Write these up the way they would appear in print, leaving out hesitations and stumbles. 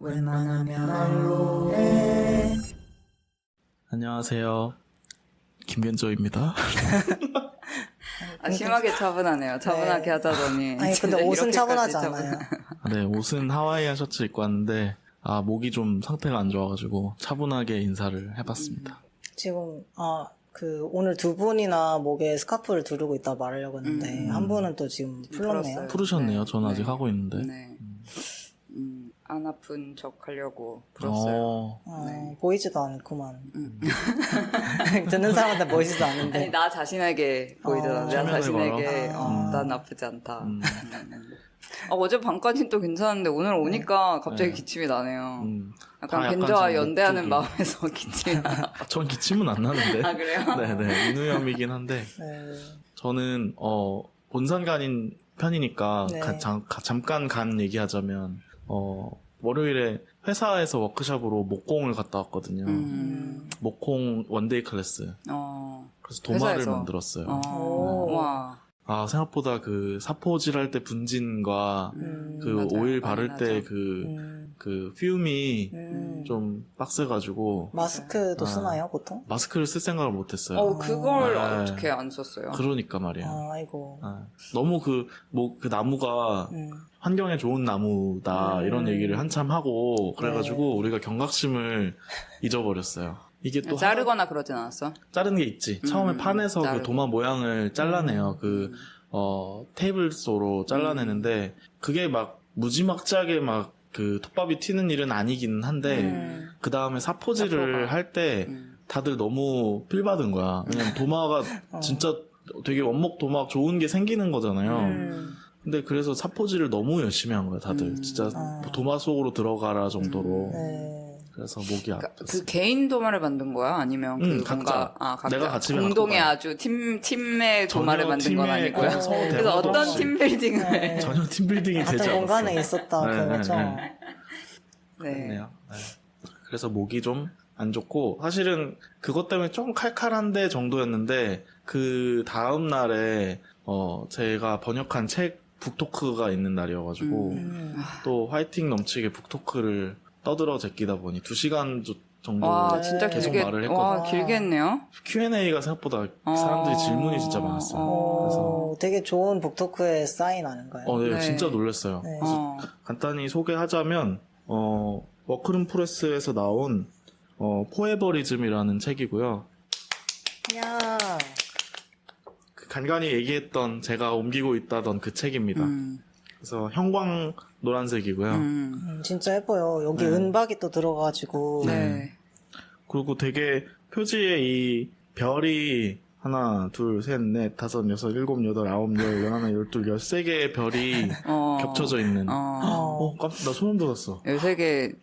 웬만하면 알로에. 안녕하세요. 김변조입니다. 심하게 차분하네요. 차분하게 네. 하자더니. 아니 근데 옷은 이렇게까지 차분하지 않아요. 네, 옷은 하와이안 셔츠 입고 왔는데 목이 좀 상태가 안 좋아가지고 차분하게 인사를 해봤습니다. 지금 오늘 두 분이나 목에 스카프를 두르고 있다 말하려고 했는데 한 분은 또 지금 풀었네요. 풀었어요. 풀으셨네요. 네. 저는 아직 네. 하고 있는데. 네. 안 아픈 척 하려고 풀었어요. 네. 보이지도 않구만. 듣는 사람한테 보이지도 않는데. 아니, 나 자신에게 보이더라. 나 최면을 자신에게, 걸어? 난 나쁘지 않다. 어제 밤까진 또 괜찮은데, 오늘 오니까 갑자기 네. 기침이 나네요. 다 약간 약간 벤저와 좀 연대하는 목적이- 마음에서 기침이 나. 전 기침은 안 나는데. 아, 그래요? 네네. 인후염이긴 한데 네. 저는 본산간인 편이니까 네. 잠깐 간 얘기하자면 월요일에 회사에서 워크숍으로 목공을 갔다 왔거든요. 목공 원데이 클래스. 그래서 도마를 회사에서? 만들었어요. 오. 와. 생각보다 그 사포질 할 때 분진과 그 맞아요. 오일 많이 바를 나죠. 때 그 퓨움이 좀 빡세가지고 마스크도 아. 쓰나요 보통? 마스크를 쓸 생각을 못했어요. 그걸 네. 어떻게 안 썼어요? 그러니까 말이에요. 아이고. 너무 그 나무가 환경에 좋은 나무다 이런 얘기를 한참 하고 그래가지고 우리가 경각심을 잊어버렸어요. 이게 또 자르거나 그러진 않았어? 자르는 게 있지. 처음에 판에서 그 자르고. 도마 모양을 잘라내요. 테이블 소로 잘라내는데 그게 막 무지막지하게 막 그 톱밥이 튀는 일은 아니긴 한데 그 다음에 사포질을 할 때 다들 너무 필받은 거야. 왜냐면 도마가 진짜 되게 원목 도마 좋은 게 생기는 거잖아요. 근데 그래서 사포질을 너무 열심히 한 거야, 다들. 진짜 도마 속으로 들어가라 정도로. 네. 그래서 목이 아팠어. 그 개인 도마를 만든 거야? 아니면 그 각자. 각자 내가 같이 공동의 갖고 아주 팀의 도마를 전혀 만든 건 팀의 아니고요. 그 서로 그래서 대화도 어떤 없이. 팀빌딩을 네. 전혀 팀빌딩이 되지 같은 않았어. 공간에 있었다 네, 그거죠. 네. 네. 그렇네요. 네. 그래서 목이 좀 안 좋고 사실은 그것 때문에 좀 칼칼한데 정도였는데 그 다음 날에 제가 번역한 책 북토크가 있는 날이어가지고 또 화이팅 넘치게 북토크를 떠들어 제끼다 보니 2시간 정도 와, 진짜 계속 길게, 말을 했거든요. 와, 길게 했네요. Q&A가 생각보다 사람들이 질문이 진짜 많았어요. 그래서 되게 좋은 북토크의 사인 아닌가요? 네, 네. 진짜 놀랐어요. 네. 간단히 소개하자면 워크룸 프레스에서 나온 포에버리즘이라는 책이고요. 야. 그 간간히 얘기했던 제가 옮기고 있다던 그 책입니다. 그래서 형광 노란색이고요. 진짜 예뻐요. 여기 은박이 또 들어가가지고. 네. 그리고 되게 표지에 이 별이 하나, 둘, 셋, 넷, 다섯, 여섯, 일곱, 여덟, 아홉, 열, 열하나, 열둘, 13개의 별이 겹쳐져 있는. 나 소름 돋았어. 13개,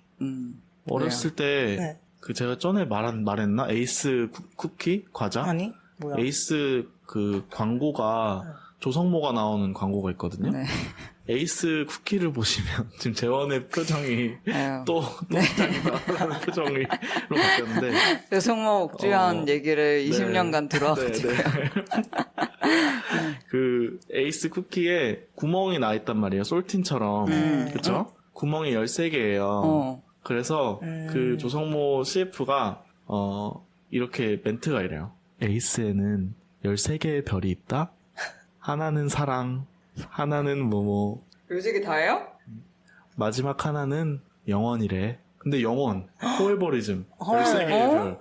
어렸을 때 네. 그 제가 전에 말했나? 에이스 쿠키 과자? 아니? 뭐야? 에이스 그 광고가 조성모가 나오는 광고가 있거든요. 네. 에이스 쿠키를 보시면 지금 재원의 표정이 아유. 또 짱이다라는 표정으로 바뀌었는데 여성모 옥주현 얘기를 20년간 들어와가지고. 그 에이스 쿠키에 구멍이 나 있단 말이에요. 솔틴처럼. 그쵸? 구멍이 13개예요. 그래서 그 조성모 CF가 이렇게 멘트가 이래요. 에이스에는 13개의 별이 있다. 하나는 사랑, 하나는 뭐뭐, 13개 다예요? 마지막 하나는 영원이래. 근데 영원, 포에버리즘, 13개의 별.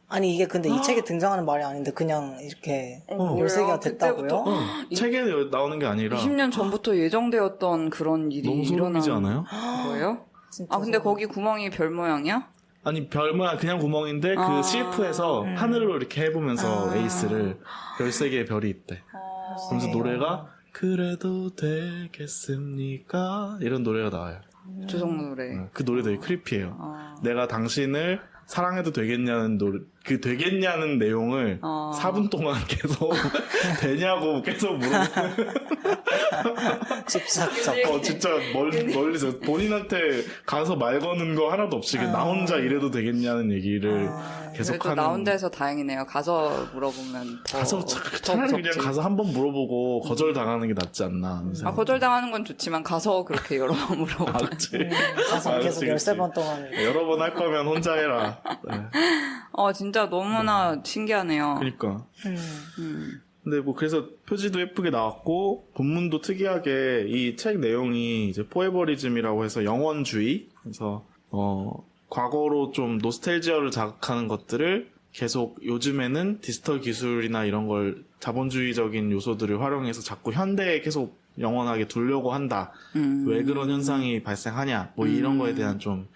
아니 이게 근데 이 책에 등장하는 말이 아닌데 그냥 이렇게 뭐야, 13개가 됐다고요? 책에 나오는 게 아니라 20년 전부터 예정되었던 그런 일이 너무 소름이지 일어나는 않아요? 거예요? 진짜 근데 거기 구멍이 별 모양이야? 아니 별 모양 그냥 구멍인데 그 CF에서 하늘로 이렇게 해보면서 에이스를 13개의 별이 있대. 그러면서 노래가 그래도 되겠습니까? 이런 노래가 나와요. 조성모 노래. 그 노래 되게 크리피해요. 내가 당신을 사랑해도 되겠냐는 그 되겠냐는 내용을 4분 동안 계속 되냐고 계속 물어보고 집착적. 진짜 멀리서 본인한테 가서 말 거는 거 하나도 없이 나 혼자 이래도 되겠냐는 얘기를 그래도 계속하는. 나온 데서 다행이네요. 가서 물어보면 더 차라리 그냥 무섭지. 가서 한번 물어보고 거절 당하는 게 낫지 않나. 거절당하는 건 좋지만 가서 그렇게 여러 번 물어보면 그치. 가서 계속 그치. 13번 동안. 여러 번 할 거면 혼자 해라. 네. 진짜 너무나 신기하네요. 그러니까. 근데 뭐 그래서 표지도 예쁘게 나왔고 본문도 특이하게 이 책 내용이 이제 포에버리즘이라고 해서 영원주의. 그래서 과거로 좀 노스텔지어를 자극하는 것들을 계속 요즘에는 디지털 기술이나 이런 걸 자본주의적인 요소들을 활용해서 자꾸 현대에 계속 영원하게 두려고 한다. 왜 그런 현상이 발생하냐. 뭐 이런 거에 대한 좀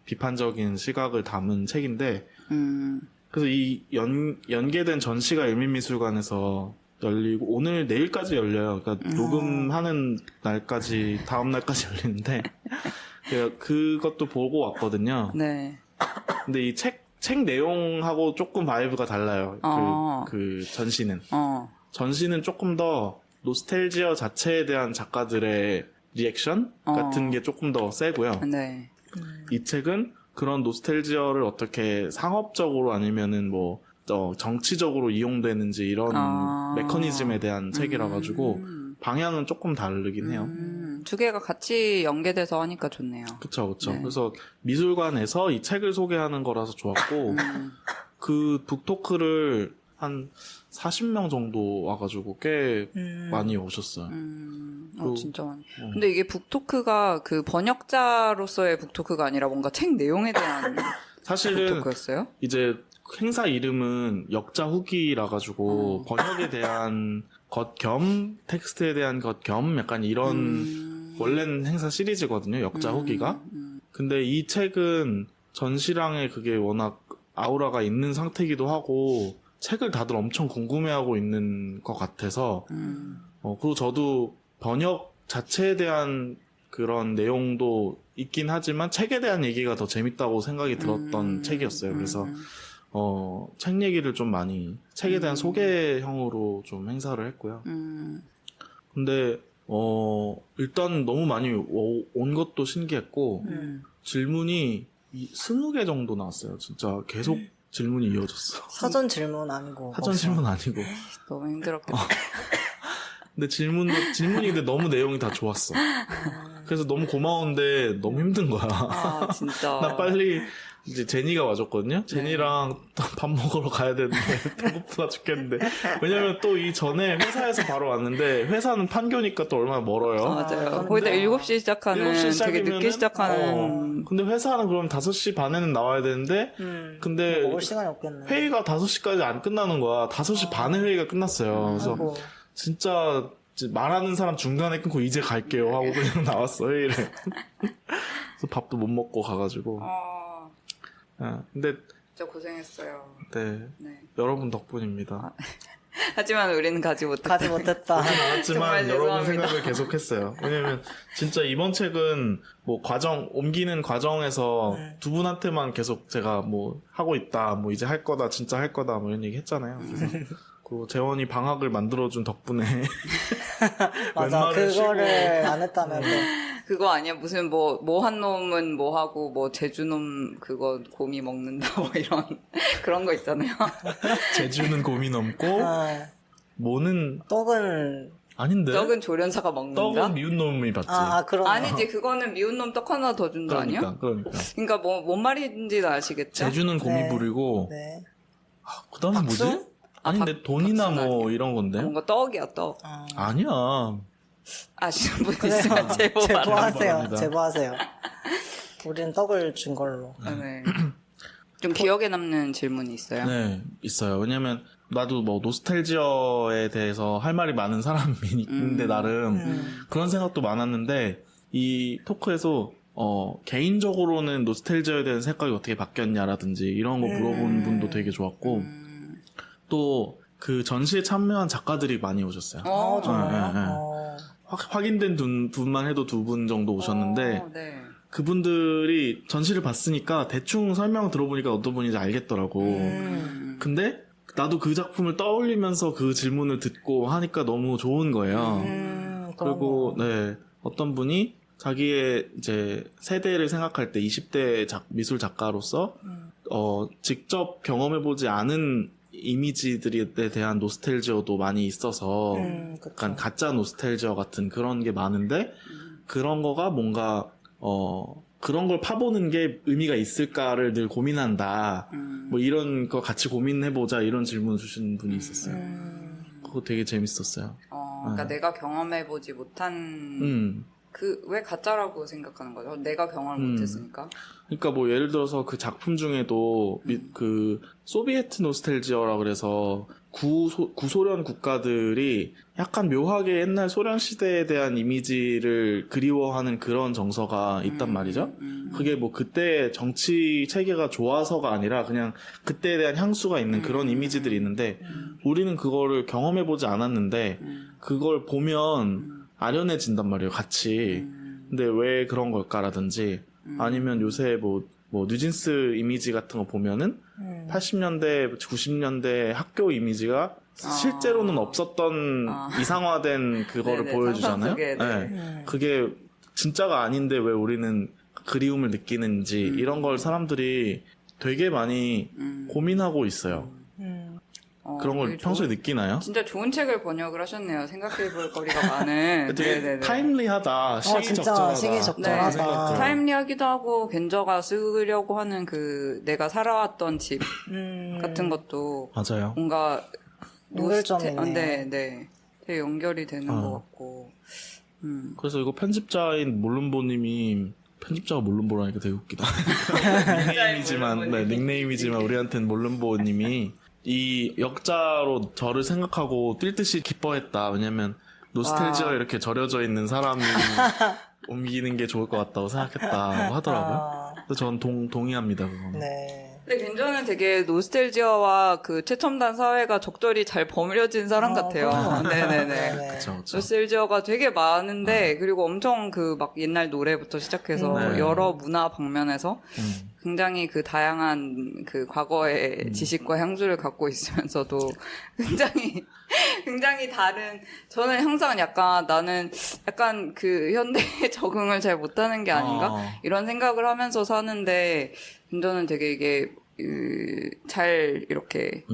비판적인 시각을 담은 책인데 그래서 이 연계된 전시가 일민미술관에서 열리고 오늘 내일까지 열려요. 그러니까 녹음하는 날까지 다음 날까지 열리는데 제가 그것도 보고 왔거든요. 네. 근데 이 책 내용하고 조금 바이브가 달라요. 그 전시는. 전시는 조금 더 노스텔지어 자체에 대한 작가들의 리액션 같은 게 조금 더 세고요. 네. 이 책은 그런 노스텔지어를 어떻게 상업적으로 아니면은 뭐 정치적으로 이용되는지 이런 메커니즘에 대한 책이라 가지고 방향은 조금 다르긴 해요. 두 개가 같이 연계돼서 하니까 좋네요. 그쵸. 네. 그래서 미술관에서 이 책을 소개하는 거라서 좋았고 그 북토크를 한 40명 정도 와가지고 꽤 많이 오셨어요. 진짜 많이. 근데 이게 북토크가 그 번역자로서의 북토크가 아니라 뭔가 책 내용에 대한 사실은 북토크였어요? 이제 행사 이름은 역자 후기라 가지고 번역에 대한 것 겸 텍스트에 대한 것 겸 약간 이런 원래는 행사 시리즈거든요. 역자 후기가. 근데 이 책은 전시랑의 그게 워낙 아우라가 있는 상태이기도 하고 책을 다들 엄청 궁금해하고 있는 것 같아서 그리고 저도 번역 자체에 대한 그런 내용도 있긴 하지만 책에 대한 얘기가 더 재밌다고 생각이 들었던 책이었어요. 그래서 책 얘기를 좀 많이 책에 대한 소개형으로 좀 행사를 했고요. 근데 일단 너무 많이 온 것도 신기했고 질문이 20개 정도 나왔어요. 진짜 계속 질문이 이어졌어. 사전 질문 아니고. 사전 질문 아니고. 너무 힘들었겠다. 근데 질문이 근데 너무 내용이 다 좋았어. 그래서 너무 고마운데 너무 힘든 거야. 진짜. 나 빨리 이제 제니가 와줬거든요. 제니랑 밥 먹으러 가야 되는데 배고프다 죽겠는데. 왜냐면 또 이 전에 회사에서 바로 왔는데 회사는 판교니까 또 얼마나 멀어요. 맞아요. 거기다 7시 시작하는 7시 되게 늦게 시작이면은, 시작하는 근데 회사는 그럼 5시 반에는 나와야 되는데 근데 먹을 시간이 없겠네. 회의가 5시까지 안 끝나는 거야. 5시 반에 회의가 끝났어요. 그래서 아이고. 진짜 말하는 사람 중간에 끊고 이제 갈게요 하고 그냥 나왔어 회의를. 그래서 밥도 못 먹고 가가지고. 근데 진짜 고생했어요. 네, 네. 여러분 덕분입니다. 하지만 우리는 가지 못했다. 가지 못했다. 하지만 정말 여러분 죄송합니다. 생각을 계속했어요. 왜냐면 진짜 이번 책은 뭐 옮기는 과정에서 두 분한테만 계속 제가 뭐 하고 있다, 뭐 이제 할 거다, 진짜 할 거다, 뭐 이런 얘기 했잖아요. 그래서 그리고 재원이 방학을 만들어준 덕분에 맞아. 웬만을 그거를 안 했다면 또. 그거 아니야? 무슨 뭐 한 놈은 뭐 하고 뭐 제주놈 그거 곰이 먹는다 뭐 이런 그런 거 있잖아요. 제주는 고민 없고 뭐는 떡은 아닌데. 떡은 조련사가 먹는다? 떡은 미운 놈이 받지. 그럼 아니지 그거는 미운 놈 떡 하나 더 준다 아니야? 그러니까. 그러니까 뭔 말인지 아시겠죠? 제주는 곰이 네. 부리고 네. 그다음에 박수? 뭐지? 아닌데 돈이나 박수는 뭐 아니야. 이런 건데. 뭔가 떡이야 떡. 아니야. 아시는 분 그래요. 있으면 제보 제보하세요. 바랍니다. 제보하세요. 우리는 떡을 준 걸로. 네. 좀 기억에 남는 질문이 있어요? 네, 있어요. 왜냐면 나도 뭐 노스텔지어에 대해서 할 말이 많은 사람인데 나름 그런 생각도 많았는데 이 토크에서 개인적으로는 노스텔지어에 대한 생각이 어떻게 바뀌었냐라든지 이런 거 물어본 분도 되게 좋았고 또 그 전시에 참여한 작가들이 많이 오셨어요. 정말요? 네. 확인된 분만 해도 2분 정도 오셨는데 네. 그분들이 전시를 봤으니까 대충 설명 들어보니까 어떤 분인지 알겠더라고. 근데 나도 그 작품을 떠올리면서 그 질문을 듣고 하니까 너무 좋은 거예요. 그리고 네, 어떤 분이 자기의 이제 세대를 생각할 때 20대 미술 작가로서 직접 경험해보지 않은 이미지들에 대한 노스텔지어도 많이 있어서 약간 가짜 노스텔지어 같은 그런 게 많은데 그런 거가 뭔가 그런 걸 파보는 게 의미가 있을까를 늘 고민한다. 뭐 이런 거 같이 고민해보자 이런 질문 주신 분이 있었어요. 그거 되게 재밌었어요. 그러니까 내가 경험해보지 못한 왜 가짜라고 생각하는 거죠? 내가 경험을 못했으니까. 그러니까 뭐 예를 들어서 그 작품 중에도 그 소비에트 노스텔지어라 그래서 구소련 국가들이 약간 묘하게 옛날 소련 시대에 대한 이미지를 그리워하는 그런 정서가 있단 말이죠. 그게 뭐 그때 정치 체계가 좋아서가 아니라 그냥 그때에 대한 향수가 있는 그런 이미지들이 있는데 우리는 그거를 경험해보지 않았는데 그걸 보면 아련해진단 말이에요, 같이. 근데 왜 그런 걸까라든지 아니면 요새 뭐 뉴진스 이미지 같은 거 보면은 80년대, 90년대 학교 이미지가 실제로는 없었던 이상화된 그거를 네네, 보여주잖아요. 상상 속에, 네. 그게 진짜가 아닌데 왜 우리는 그리움을 느끼는지 이런 걸 사람들이 되게 많이 고민하고 있어요. 그런 걸 평소에 느끼나요? 진짜 좋은 책을 번역을 하셨네요. 생각해볼 거리가 많은. 되게 네네네. 타임리하다. 진짜 시기적절하다. 시기적절하다. 네, 생각해요. 타임리하기도 하고 겐저가 쓰려고 하는 내가 살아왔던 집 같은 것도 맞아요. 뭔가 연결점이네. 네. 되게 연결이 되는 것 같고. 그래서 이거 편집자인 몰름보님이 편집자가 몰름보라니까 되게 웃기다. 닉네임이지만 닉네임이지만 우리한테는 몰름보님이 이 역자로 저를 생각하고 뛸 듯이 기뻐했다. 왜냐면 노스텔지어 이렇게 절여져 있는 사람이 옮기는 게 좋을 것 같다고 생각했다고 하더라고요. 그래서 저는 동의합니다. 그거는. 네. 근데 겐저는 되게 노스텔지어와 그 최첨단 사회가 적절히 잘 버무려진 사람 같아요. 네네네. 그쵸. 노스텔지어가 되게 많은데 그리고 엄청 막 옛날 노래부터 시작해서 네. 여러 문화 방면에서 굉장히 그 다양한 그 과거의 지식과 향수를 갖고 있으면서도 굉장히 다른, 저는 항상 나는 약간 그 현대에 적응을 잘 못하는 게 아닌가? 이런 생각을 하면서 사는데, 저는 되게 이게, 잘 이렇게,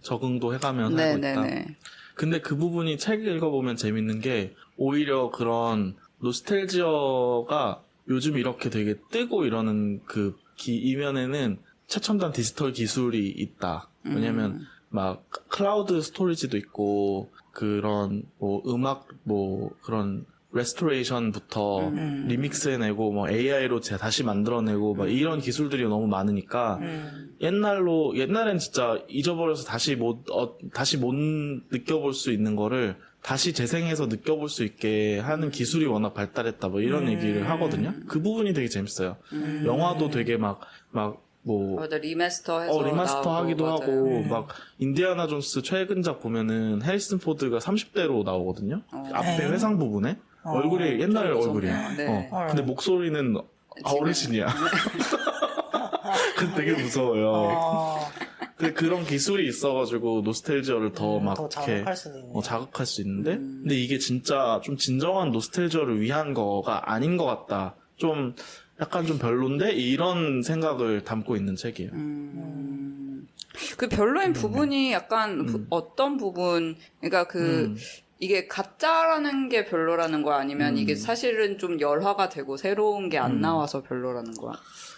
적응도 해가면 하고 있다. 네네네. 근데 그 부분이 책 읽어보면 재밌는 게 오히려 그런 노스텔지어가 요즘 이렇게 되게 뜨고 이러는 그 이면에는 최첨단 디지털 기술이 있다. 왜냐면 막 클라우드 스토리지도 있고 그런 뭐 음악 뭐 그런 레스토레이션부터 리믹스해내고 뭐 AI로 다시 만들어내고 막 이런 기술들이 너무 많으니까 옛날엔 진짜 잊어버려서 다시 못 느껴볼 수 있는 거를 다시 재생해서 느껴볼 수 있게 하는 기술이 워낙 발달했다 뭐 이런 얘기를 하거든요. 그 부분이 되게 재밌어요. 영화도 되게 맞아, 리마스터 하기도 나오고, 하고, 막, 인디아나 존스 최근작 보면은, 해리슨 포드가 30대로 나오거든요? 앞에 회상 부분에? 얼굴이 옛날 얼굴이야. 네. 근데 목소리는 어르신이야. 그래서 되게 무서워요. 근데 그런 기술이 있어가지고, 노스텔지어를 더 자극할 수도 있네. 자극할 수 있는데, 근데 이게 진짜 좀 진정한 노스텔지어를 위한 거가 아닌 것 같다. 약간 좀 별론데? 이런 생각을 담고 있는 책이에요. 그 별로인 부분이 약간 어떤 부분, 그러니까 이게 가짜라는 게 별로라는 거야? 아니면 이게 사실은 좀 열화가 되고 새로운 게 안 나와서 별로라는 거야?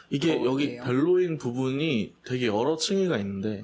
이게 여기 별로인 부분이 되게 여러 층위가 있는데,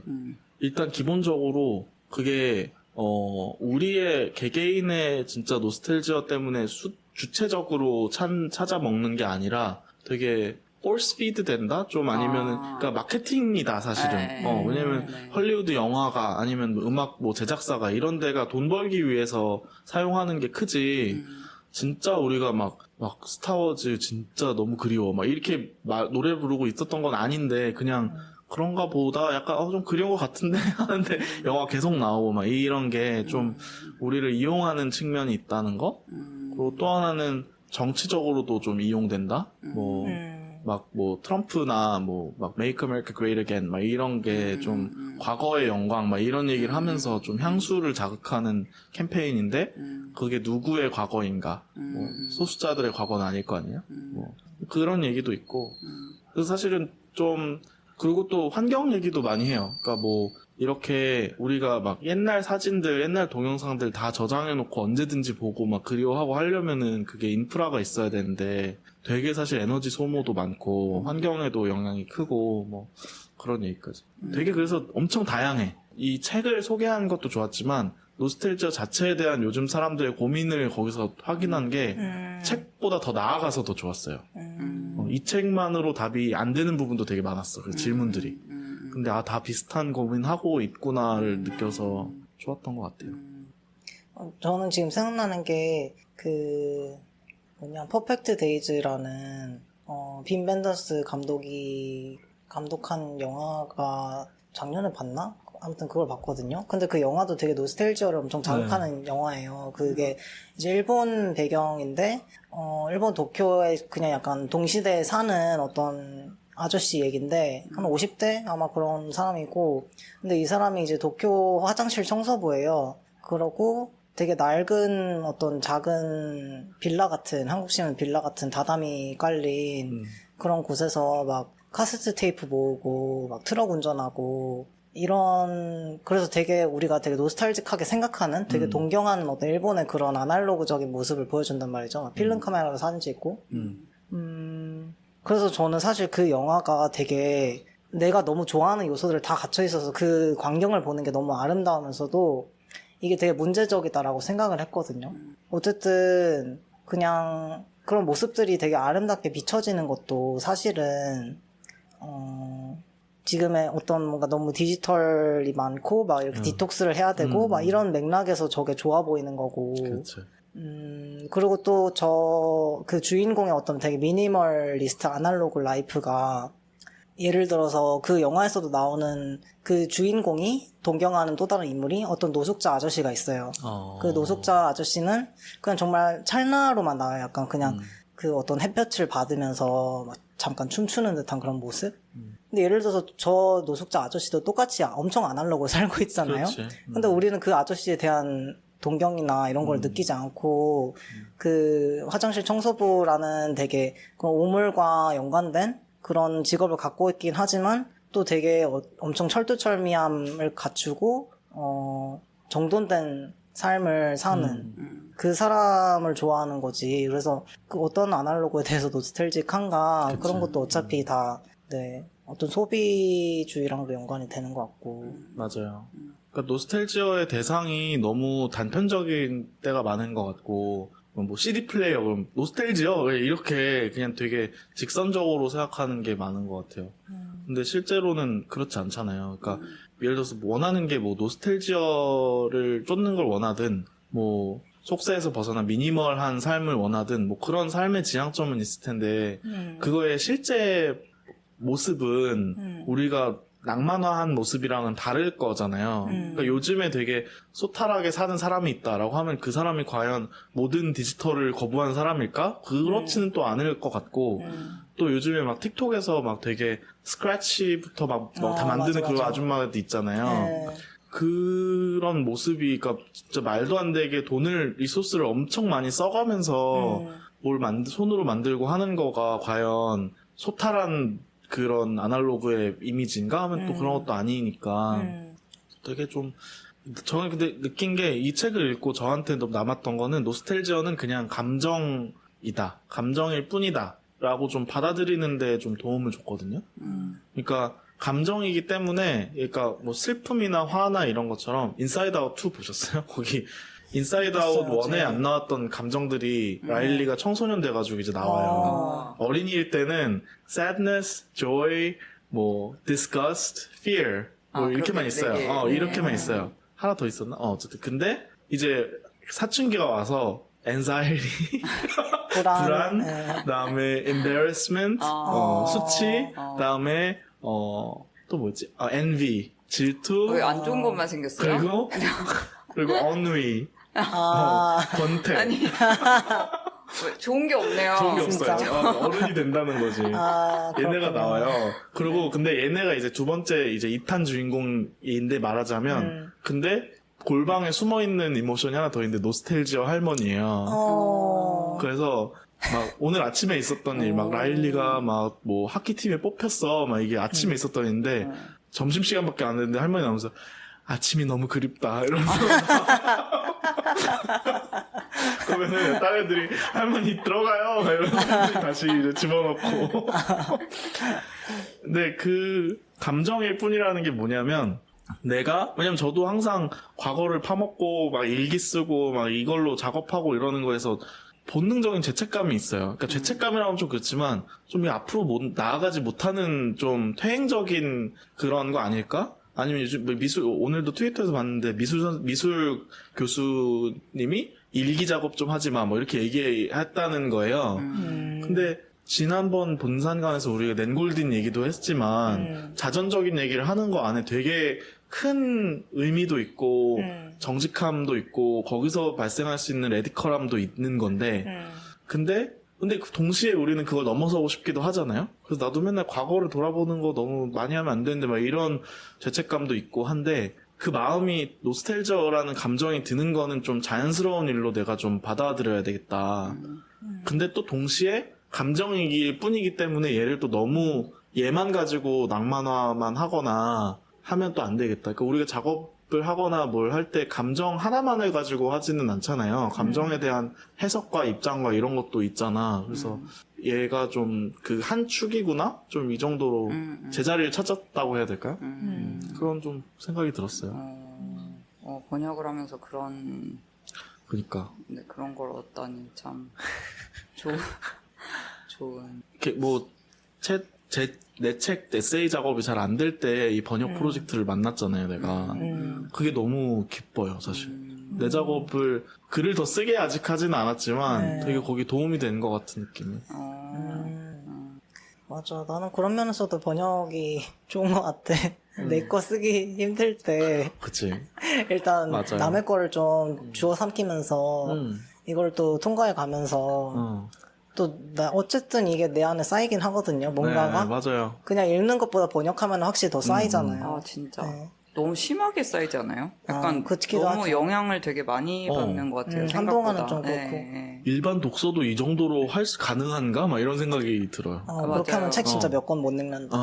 일단 기본적으로 그게, 우리의 개개인의 진짜 노스텔지어 때문에 주체적으로 찾아 먹는 게 아니라 되게 폴스피드 된다? 좀 아니면은, 그러니까 마케팅이다, 사실은. 왜냐면 헐리우드 영화가 아니면 음악 제작사가 이런 데가 돈 벌기 위해서 사용하는 게 크지. 진짜 우리가 막 스타워즈 진짜 너무 그리워. 막 이렇게 노래 부르고 있었던 건 아닌데, 그냥 그런가 보다 약간, 좀 그리운 것 같은데 하는데 영화 계속 나오고 막 이런 게 좀 우리를 이용하는 측면이 있다는 거? 그리고 또 하나는 정치적으로도 좀 이용된다. 뭐 막 뭐 트럼프나 뭐 막 Make America Great Again 막 이런 게 좀 과거의 영광 막 이런 얘기를 하면서 좀 향수를 자극하는 캠페인인데 그게 누구의 과거인가? 뭐 소수자들의 과거는 아닐 거 아니에요? 뭐 그런 얘기도 있고. 그래서 사실은 좀 그리고 또 환경 얘기도 많이 해요. 그러니까 뭐 이렇게 우리가 막 옛날 사진들, 옛날 동영상들 다 저장해놓고 언제든지 보고 막 그리워하고 하려면은 그게 인프라가 있어야 되는데 되게 사실 에너지 소모도 많고 환경에도 영향이 크고 뭐 그런 얘기까지. 되게 그래서 엄청 다양해. 이 책을 소개한 것도 좋았지만 노스텔지아 자체에 대한 요즘 사람들의 고민을 거기서 확인한 게 책보다 더 나아가서 더 좋았어요. 이 책만으로 답이 안 되는 부분도 되게 많았어. 그 질문들이. 근데 다 비슷한 고민하고 있구나를 느껴서 좋았던 것 같아요. 저는 지금 생각나는 게 퍼펙트 데이즈라는 빈 벤더스 감독이 감독한 영화가 작년에 봤나? 아무튼 그걸 봤거든요. 근데 그 영화도 되게 노스텔지아를 엄청 자극하는 영화예요. 그게 이제 일본 배경인데 일본 도쿄에 그냥 약간 동시대에 사는 어떤 아저씨 얘긴데 한 50대 아마 그런 사람이고, 근데 이 사람이 이제 도쿄 화장실 청소부예요. 그러고 되게 낡은 어떤 작은 빌라 같은, 한국식은 빌라 같은 다다미 깔린 그런 곳에서 막 카세트 테이프 모으고 막 트럭 운전하고 이런, 그래서 되게 우리가 되게 노스탈직하게 생각하는 되게 동경하는 어떤 일본의 그런 아날로그적인 모습을 보여준단 말이죠. 필름 카메라로 사진 찍고. 그래서 저는 사실 그 영화가 되게 내가 너무 좋아하는 요소들을 다 갖춰 있어서 그 광경을 보는 게 너무 아름다우면서도 이게 되게 문제적이다라고 생각을 했거든요. 어쨌든 그냥 그런 모습들이 되게 아름답게 비춰지는 것도 사실은 지금의 어떤 뭔가 너무 디지털이 많고 막 이렇게 디톡스를 해야 되고 막 이런 맥락에서 저게 좋아 보이는 거고. 그렇죠. 그리고 또 그 주인공의 어떤 되게 미니멀리스트 아날로그 라이프가 예를 들어서 그 영화에서도 나오는 그 주인공이 동경하는 또 다른 인물이 어떤 노숙자 아저씨가 있어요. 그 노숙자 아저씨는 그냥 정말 찰나로만 나와요. 약간 그냥 그 어떤 햇볕을 받으면서 막 잠깐 춤추는 듯한 그런 모습? 근데 예를 들어서 저 노숙자 아저씨도 똑같이 엄청 아날로그로 살고 있잖아요. 근데 우리는 그 아저씨에 대한 동경이나 이런 걸 느끼지 않고 그 화장실 청소부라는 되게 그 오물과 연관된 그런 직업을 갖고 있긴 하지만 또 되게 엄청 철두철미함을 갖추고 정돈된 삶을 사는 그 사람을 좋아하는 거지. 그래서 그 어떤 아날로그에 대해서 노스텔직한가 그치. 그런 것도 어차피 다 어떤 소비주의랑도 연관이 되는 것 같고. 맞아요. 그러니까 노스텔지어의 대상이 너무 단편적인 때가 많은 것 같고, 뭐 CD 플레이어 그럼 노스텔지어 이렇게 그냥 되게 직선적으로 생각하는 게 많은 것 같아요. 근데 실제로는 그렇지 않잖아요. 그러니까 예를 들어서 원하는 게 뭐 노스텔지어를 쫓는 걸 원하든 뭐 속세에서 벗어난 미니멀한 삶을 원하든 뭐 그런 삶의 지향점은 있을 텐데 그거의 실제 모습은 우리가 낭만화한 모습이랑은 다를 거잖아요. 그러니까 요즘에 되게 소탈하게 사는 사람이 있다라고 하면 그 사람이 과연 모든 디지털을 거부한 사람일까? 그렇지는 또 않을 것 같고 또 요즘에 막 틱톡에서 막 되게 스크래치부터 막 다 만드는 맞아, 그런 맞아. 아줌마들 있잖아요. 그런 모습이 그러니까 진짜 말도 안 되게 리소스를 엄청 많이 써가면서 뭘 손으로 만들고 하는 거가 과연 소탈한 그런 아날로그의 이미지인가 하면 또 그런 것도 아니니까 되게 좀 저는 근데 느낀 게 이 책을 읽고 저한테 너무 남았던 거는 노스텔지어는 그냥 감정이다. 감정일 뿐이다. 라고 좀 받아들이는데 좀 도움을 줬거든요. 그러니까 감정이기 때문에 그러니까 뭐 슬픔이나 화나 이런 것처럼 인사이드 아웃 2 보셨어요? 거기 인사이드 아웃 1에 안 나왔던 감정들이 라일리가 청소년 돼가지고 이제 나와요. 어린이일 때는 sadness, joy, 뭐 disgust, fear 뭐 이렇게만 있어요. 이렇게만 있어요. 하나 더 있었나? 어쨌든 근데 이제 사춘기가 와서 anxiety, 불안, 그다음에 embarrassment, 수치, 그다음에 또 뭐였지? envy, 질투. 왜 안 좋은 것만 생겼어요? 그리고 ennui. 권태. 좋은 게 없네요. 좋은 게 진짜. 없어요. 어른이 된다는 거지. 아, 얘네가 그렇군요. 나와요. 그리고 근데 얘네가 이제 두 번째 이제 2탄 주인공인데 말하자면 근데 골방에 숨어 있는 이모션이 하나 더 있는데 노스텔지어 할머니예요. 그래서 막 오늘 아침에 있었던 일, 막 라일리가 막 뭐 하키팀에 뽑혔어, 막 이게 아침에 있었던 일인데 점심 시간밖에 안 됐는데 할머니 나오면서 아침이 너무 그립다 이러면서 그러면은 딸 애들이 할머니 들어가요 막 이러면서 다시 이제 집어넣고 근데 그 감정일 뿐이라는 게 뭐냐면 왜냐면 저도 항상 과거를 파먹고 막 일기 쓰고 막 이걸로 작업하고 이러는 거에서 본능적인 죄책감이 있어요. 그러니까 죄책감이라고 하면 좀 그렇지만 좀 앞으로 나아가지 못하는 좀 퇴행적인 그런 거 아닐까? 아니면 요즘 오늘도 트위터에서 봤는데 미술 교수님이 일기 작업 좀 하지 마 뭐 이렇게 얘기했다는 거예요. 근데 지난번 본산관에서 우리가 낸골딘 얘기도 했지만 자전적인 얘기를 하는 거 안에 되게 큰 의미도 있고 정직함도 있고 거기서 발생할 수 있는 레디컬함도 있는 건데 근데 그 동시에 우리는 그걸 넘어서고 싶기도 하잖아요. 그래서 나도 맨날 과거를 돌아보는 거 너무 많이 하면 안 되는데 막 이런 죄책감도 있고 한데 그 마음이 노스텔저라는 감정이 드는 거는 좀 자연스러운 일로 내가 좀 받아들여야 되겠다. 근데 또 동시에 감정이길 뿐이기 때문에 얘를 또 너무 얘만 가지고 낭만화만 하거나 하면 또 안 되겠다. 그러니까 우리가 작업을 하거나 뭘 할 때 감정 하나만을 가지고 하지는 않잖아요. 감정에 대한 해석과 입장과 이런 것도 있잖아. 그래서 얘가 좀 그 한 축이구나? 좀 이 정도로 제자리를 찾았다고 해야 될까요? 그런 좀 생각이 들었어요. 번역을 하면서 그런 그러니까. 네, 그런 걸 얻다니 참 좋은. 이렇게 뭐 내 책 에세이 작업이 잘 안 될 때 이 번역 프로젝트를 만났잖아요, 내가. 그게 너무 기뻐요, 사실. 내 작업을 글을 더 쓰게 아직 하지는 않았지만 되게 거기 도움이 된 것 같은 느낌이. 맞아. 나는 그런 면에서도 번역이 좋은 것 같아. 내 거 쓰기 힘들 때 그치. 일단 맞아요. 남의 거를 좀 주워 삼키면서 이걸 또 통과해 가면서 또 어쨌든 이게 내 안에 쌓이긴 하거든요. 뭔가가. 네, 맞아요. 그냥 읽는 것보다 번역하면 확실히 더 쌓이잖아요. 아 진짜 네. 너무 심하게 쌓이지 않아요? 약간 그렇기도 너무 하죠. 영향을 되게 많이 받는 것 같아요. 생각보다. 한동안은 좀 그렇고. 네. 일반 독서도 이 정도로 가능한가? 막 이런 생각이 들어요. 그렇게 맞아요. 하면 책 진짜 몇 권 못 읽는다.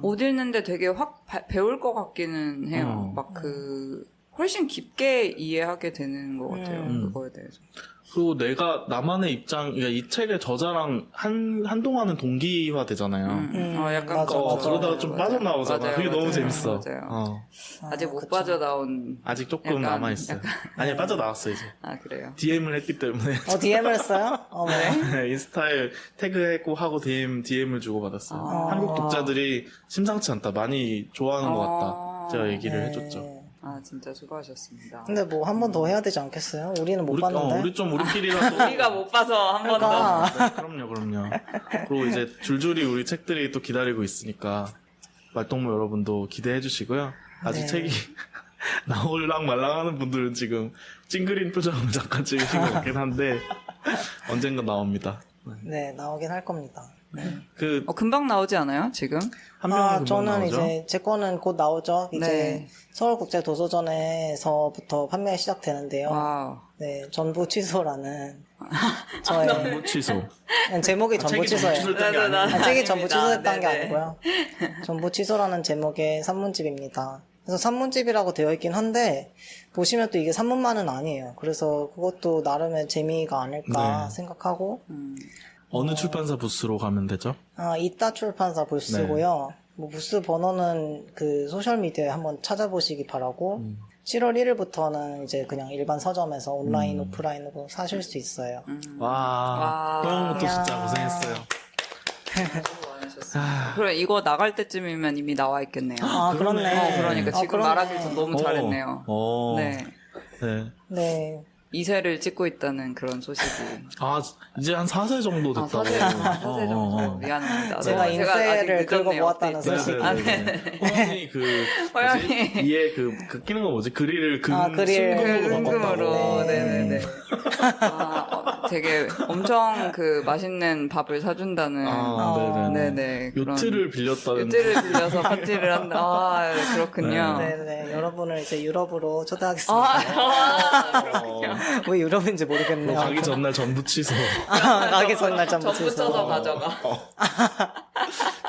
못 읽는데 되게 확 배울 것 같기는 해요. 막 훨씬 깊게 이해하게 되는 것 같아요. 그거에 대해서. 그리고 내가 나만의 그러니까 이 책의 저자랑 한동안은 동기화 되잖아요. 약간 맞아, 맞아. 그러다가 좀 빠져나오잖아. 맞아요, 그게 너무 맞아요. 재밌어. 맞아요. 아직 못 그쵸. 빠져나온. 아직 조금 약간, 남아있어요. 아니, 빠져나왔어, 이제. 아 그래요. DM을 했기 때문에. DM을 했어요? 네, 인스타에 태그했고 하고 DM을 주고받았어요. 한국 독자들이 심상치 않다. 많이 좋아하는 것 같다. 제가 얘기를 해줬죠. 아 진짜 수고하셨습니다. 근데 뭐 한 번 더 해야 되지 않겠어요? 우리는 못 봤는데. 우리끼리라도. 우리가 못 봐서 한 번 그러니까. 더. 네, 그럼요. 그리고 이제 줄줄이 우리 책들이 또 기다리고 있으니까 말동무 여러분도 기대해 주시고요. 아직 네. 책이 나올랑 말랑 하는 분들은 지금 찡그린 표정을 잠깐 찍으신 것 같긴 한데 언젠가 나옵니다. 네, 나오긴 할 겁니다. 금방 나오지 않아요? 지금? 한 명이 금방 저는 나오죠? 이제 제 거는 곧 나오죠. 이제 네. 서울국제도서전에서부터 판매 시작되는데요. 와우. 네, 전부 취소라는 저의 전부 취소. 제목이 전부 취소예요. 취소했던 게 아니고. 책이 전부 취소했다는 게 네네. 아니고요. 전부 취소라는 제목의 산문집입니다. 그래서 산문집이라고 되어 있긴 한데 보시면 또 이게 산문만은 아니에요. 그래서 그것도 나름의 재미가 아닐까 네. 생각하고 어느 출판사 부스로 가면 되죠? 이따 출판사 부스고요. 뭐 부스 번호는 그 소셜미디어에 한번 찾아보시기 바라고 7월 1일부터는 이제 그냥 일반 서점에서 온라인, 오프라인으로 사실 수 있어요. 와, 호영부터 진짜 고생했어요. 수고 많으셨어요. 그래 이거 나갈 때쯤이면 이미 나와 있겠네요. 그렇네. 그러니까 지금 그러네. 말하길 좀 너무 잘했네요. 네. 네. 네. 2세를 찍고 있다는 그런 소식이. 이제 한 4세 정도 됐다고. 4세 정도. 미안합니다. 제가 아직 인세를 긁어 늦었네요. 모았다는 업데이트. 소식. 호영이 호영이. 이에 끼는 거 뭐지? 그릴을 그릴 순금으로 바꿨다고. 금으로. 네. 네네네. 되게 엄청 그 맛있는 밥을 사준다는. 네네. 요트를 빌렸다는. 요트를 빌려서 파티를 한다. 아, 그렇군요. 네네. 여러분을 이제 유럽으로 초대하겠습니다. 왜 유럽인지 모르겠네요. 가기 전날 전부 취소. 가기 전날 전부 전부 취소. 쪄서 가져가.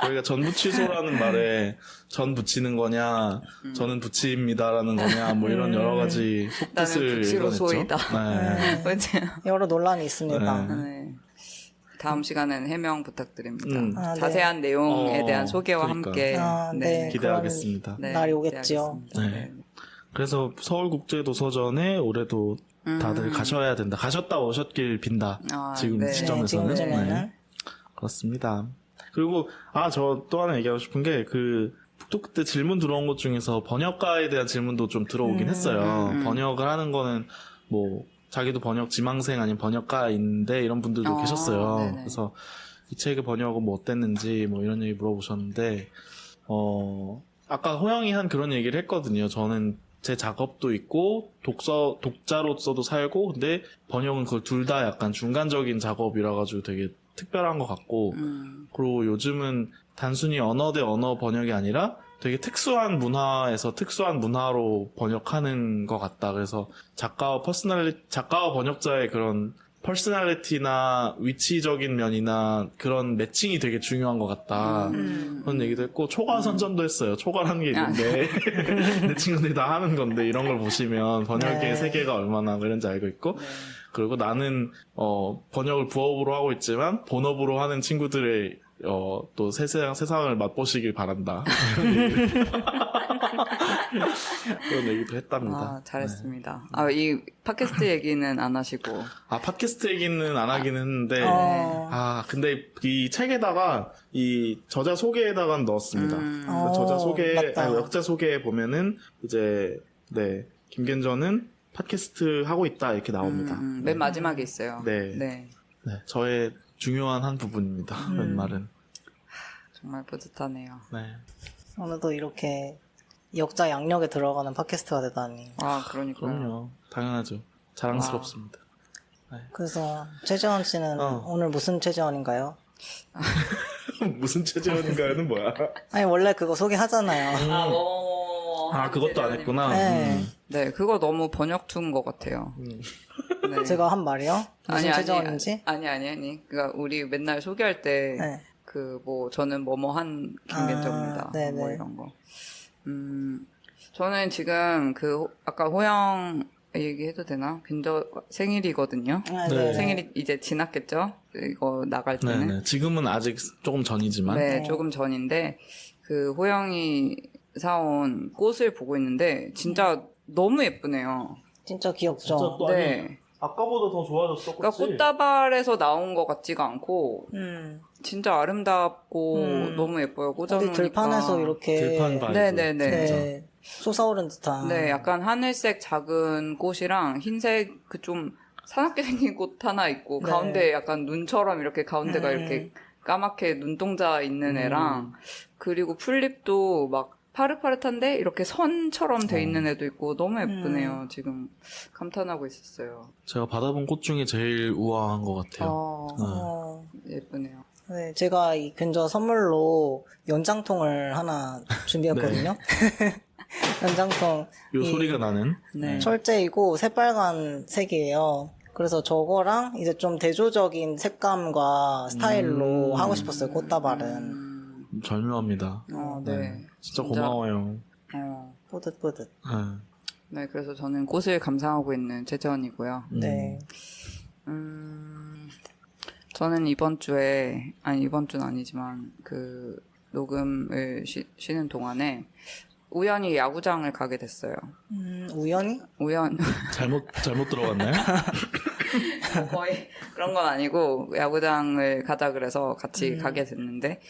저희가 전부 취소라는 말에 전 붙이는 거냐, 저는 부치입니다라는 거냐, 뭐 이런 여러 가지 나는 속뜻을 부치로 읽어냈죠. 소이다. 네. 맞아요. 여러 논란이 있습니다. 네. 다음 시간에는 해명 부탁드립니다. 네. 자세한 내용에 대한 소개와 그러니까. 함께 네. 기대하겠습니다. 네, 날이 오겠지요. 기대하겠습니다. 네. 그래서 서울국제도서전에 올해도 다들 가셔야 된다. 가셨다 오셨길 빈다. 지금 네. 시점에서는. 지금쯤에는. 그렇습니다. 그리고 저 또 하나 얘기하고 싶은 게 또 그때 질문 들어온 것 중에서 번역가에 대한 질문도 좀 들어오긴 했어요. 번역을 하는 거는 뭐 자기도 번역 지망생 아니면 번역가인데 이런 분들도 계셨어요. 네네. 그래서 이 책의 번역은 뭐 어땠는지 뭐 이런 얘기 물어보셨는데 아까 호영이 한 그런 얘기를 했거든요. 저는 제 작업도 있고 독자로서도 살고 근데 번역은 그걸 둘 다 약간 중간적인 작업이라 가지고 되게 특별한 것 같고 그리고 요즘은 단순히 언어 대 언어 번역이 아니라 되게 특수한 문화에서 특수한 문화로 번역하는 것 같다. 그래서 작가와 번역자의 그런 퍼스널리티나 위치적인 면이나 그런 매칭이 되게 중요한 것 같다. 그런 얘기도 했고 초과 선전도 했어요. 초과라는 게 있는데 내 친구들이 다 하는 건데 이런 걸 보시면 번역의 세계가 얼마나 그런지 알고 있고 그리고 나는 번역을 부업으로 하고 있지만 본업으로 하는 친구들의 또 세상을 맛보시길 바란다. 그런 얘기도 했답니다. 잘했습니다. 이 팟캐스트 얘기는 안 하시고. 팟캐스트 얘기는 안 하긴 했는데, 근데 이 책에다가 이 저자 소개에다가 넣었습니다. 저자 역자 소개에 보면은 이제, 김견전은 팟캐스트 하고 있다 이렇게 나옵니다. 맨 마지막에 있어요. 네. 저의 중요한 한 부분입니다. 그 말은. 정말 뿌듯하네요. 네. 오늘도 이렇게 역자 양력에 들어가는 팟캐스트가 되다니. 그러니까요. 그럼요. 당연하죠. 자랑스럽습니다. 그래서 최재원 씨는 오늘 무슨 최재원인가요? 무슨 최재원인가요는 뭐야? 아니 원래 그거 소개하잖아요. 그것도 안 했구나. 네. 그거 너무 번역투인 것 같아요. 네. 제가 한 말이요? 무슨 최재원인지? 아니. 그러니까 우리 맨날 소개할 때 저는 뭐뭐한 김견정입니다. 뭐 이런 거. 저는 지금 아까 호영 얘기해도 되나? 생일이거든요. 생일이 이제 지났겠죠? 이거 나갈 때는. 네네. 지금은 아직 조금 전이지만. 조금 전인데, 호영이 사온 꽃을 보고 있는데, 진짜 너무 예쁘네요. 진짜 귀엽죠? 진짜 또 아까보다 더 좋아졌어, 그러니까 꽃다발에서 나온 것 같지가 않고, 진짜 아름답고 너무 예뻐요. 꽂아놓으니까. 들판에서 이렇게. 들판 바이브. 네네네. 솟아오른 듯한. 약간 하늘색 작은 꽃이랑 흰색 좀 사납게 생긴 꽃 하나 있고, 가운데 약간 눈처럼 이렇게 가운데가 이렇게 까맣게 눈동자 있는 애랑, 그리고 풀잎도 막 파릇파릇한데 이렇게 선처럼 돼 있는 애도 있고 너무 예쁘네요. 지금 감탄하고 있었어요. 제가 받아본 꽃 중에 제일 우아한 것 같아요. 예쁘네요. 네, 제가 이 근저 선물로 연장통을 하나 준비했거든요. 연장통. 요 소리가 나는. 철제이고 새빨간 색이에요. 그래서 저거랑 이제 좀 대조적인 색감과 스타일로 하고 싶었어요. 꽃다발은. 절묘합니다. 진짜 고마워요. 뿌듯뿌듯. 네, 그래서 저는 꽃을 감상하고 있는 최재원이고요. 네. 저는 이번 주는 아니지만 녹음을 쉬는 동안에 우연히 야구장을 가게 됐어요. 우연히? 잘못 들어갔나요? 거의 그런 건 아니고 야구장을 가자 그래서 같이 가게 됐는데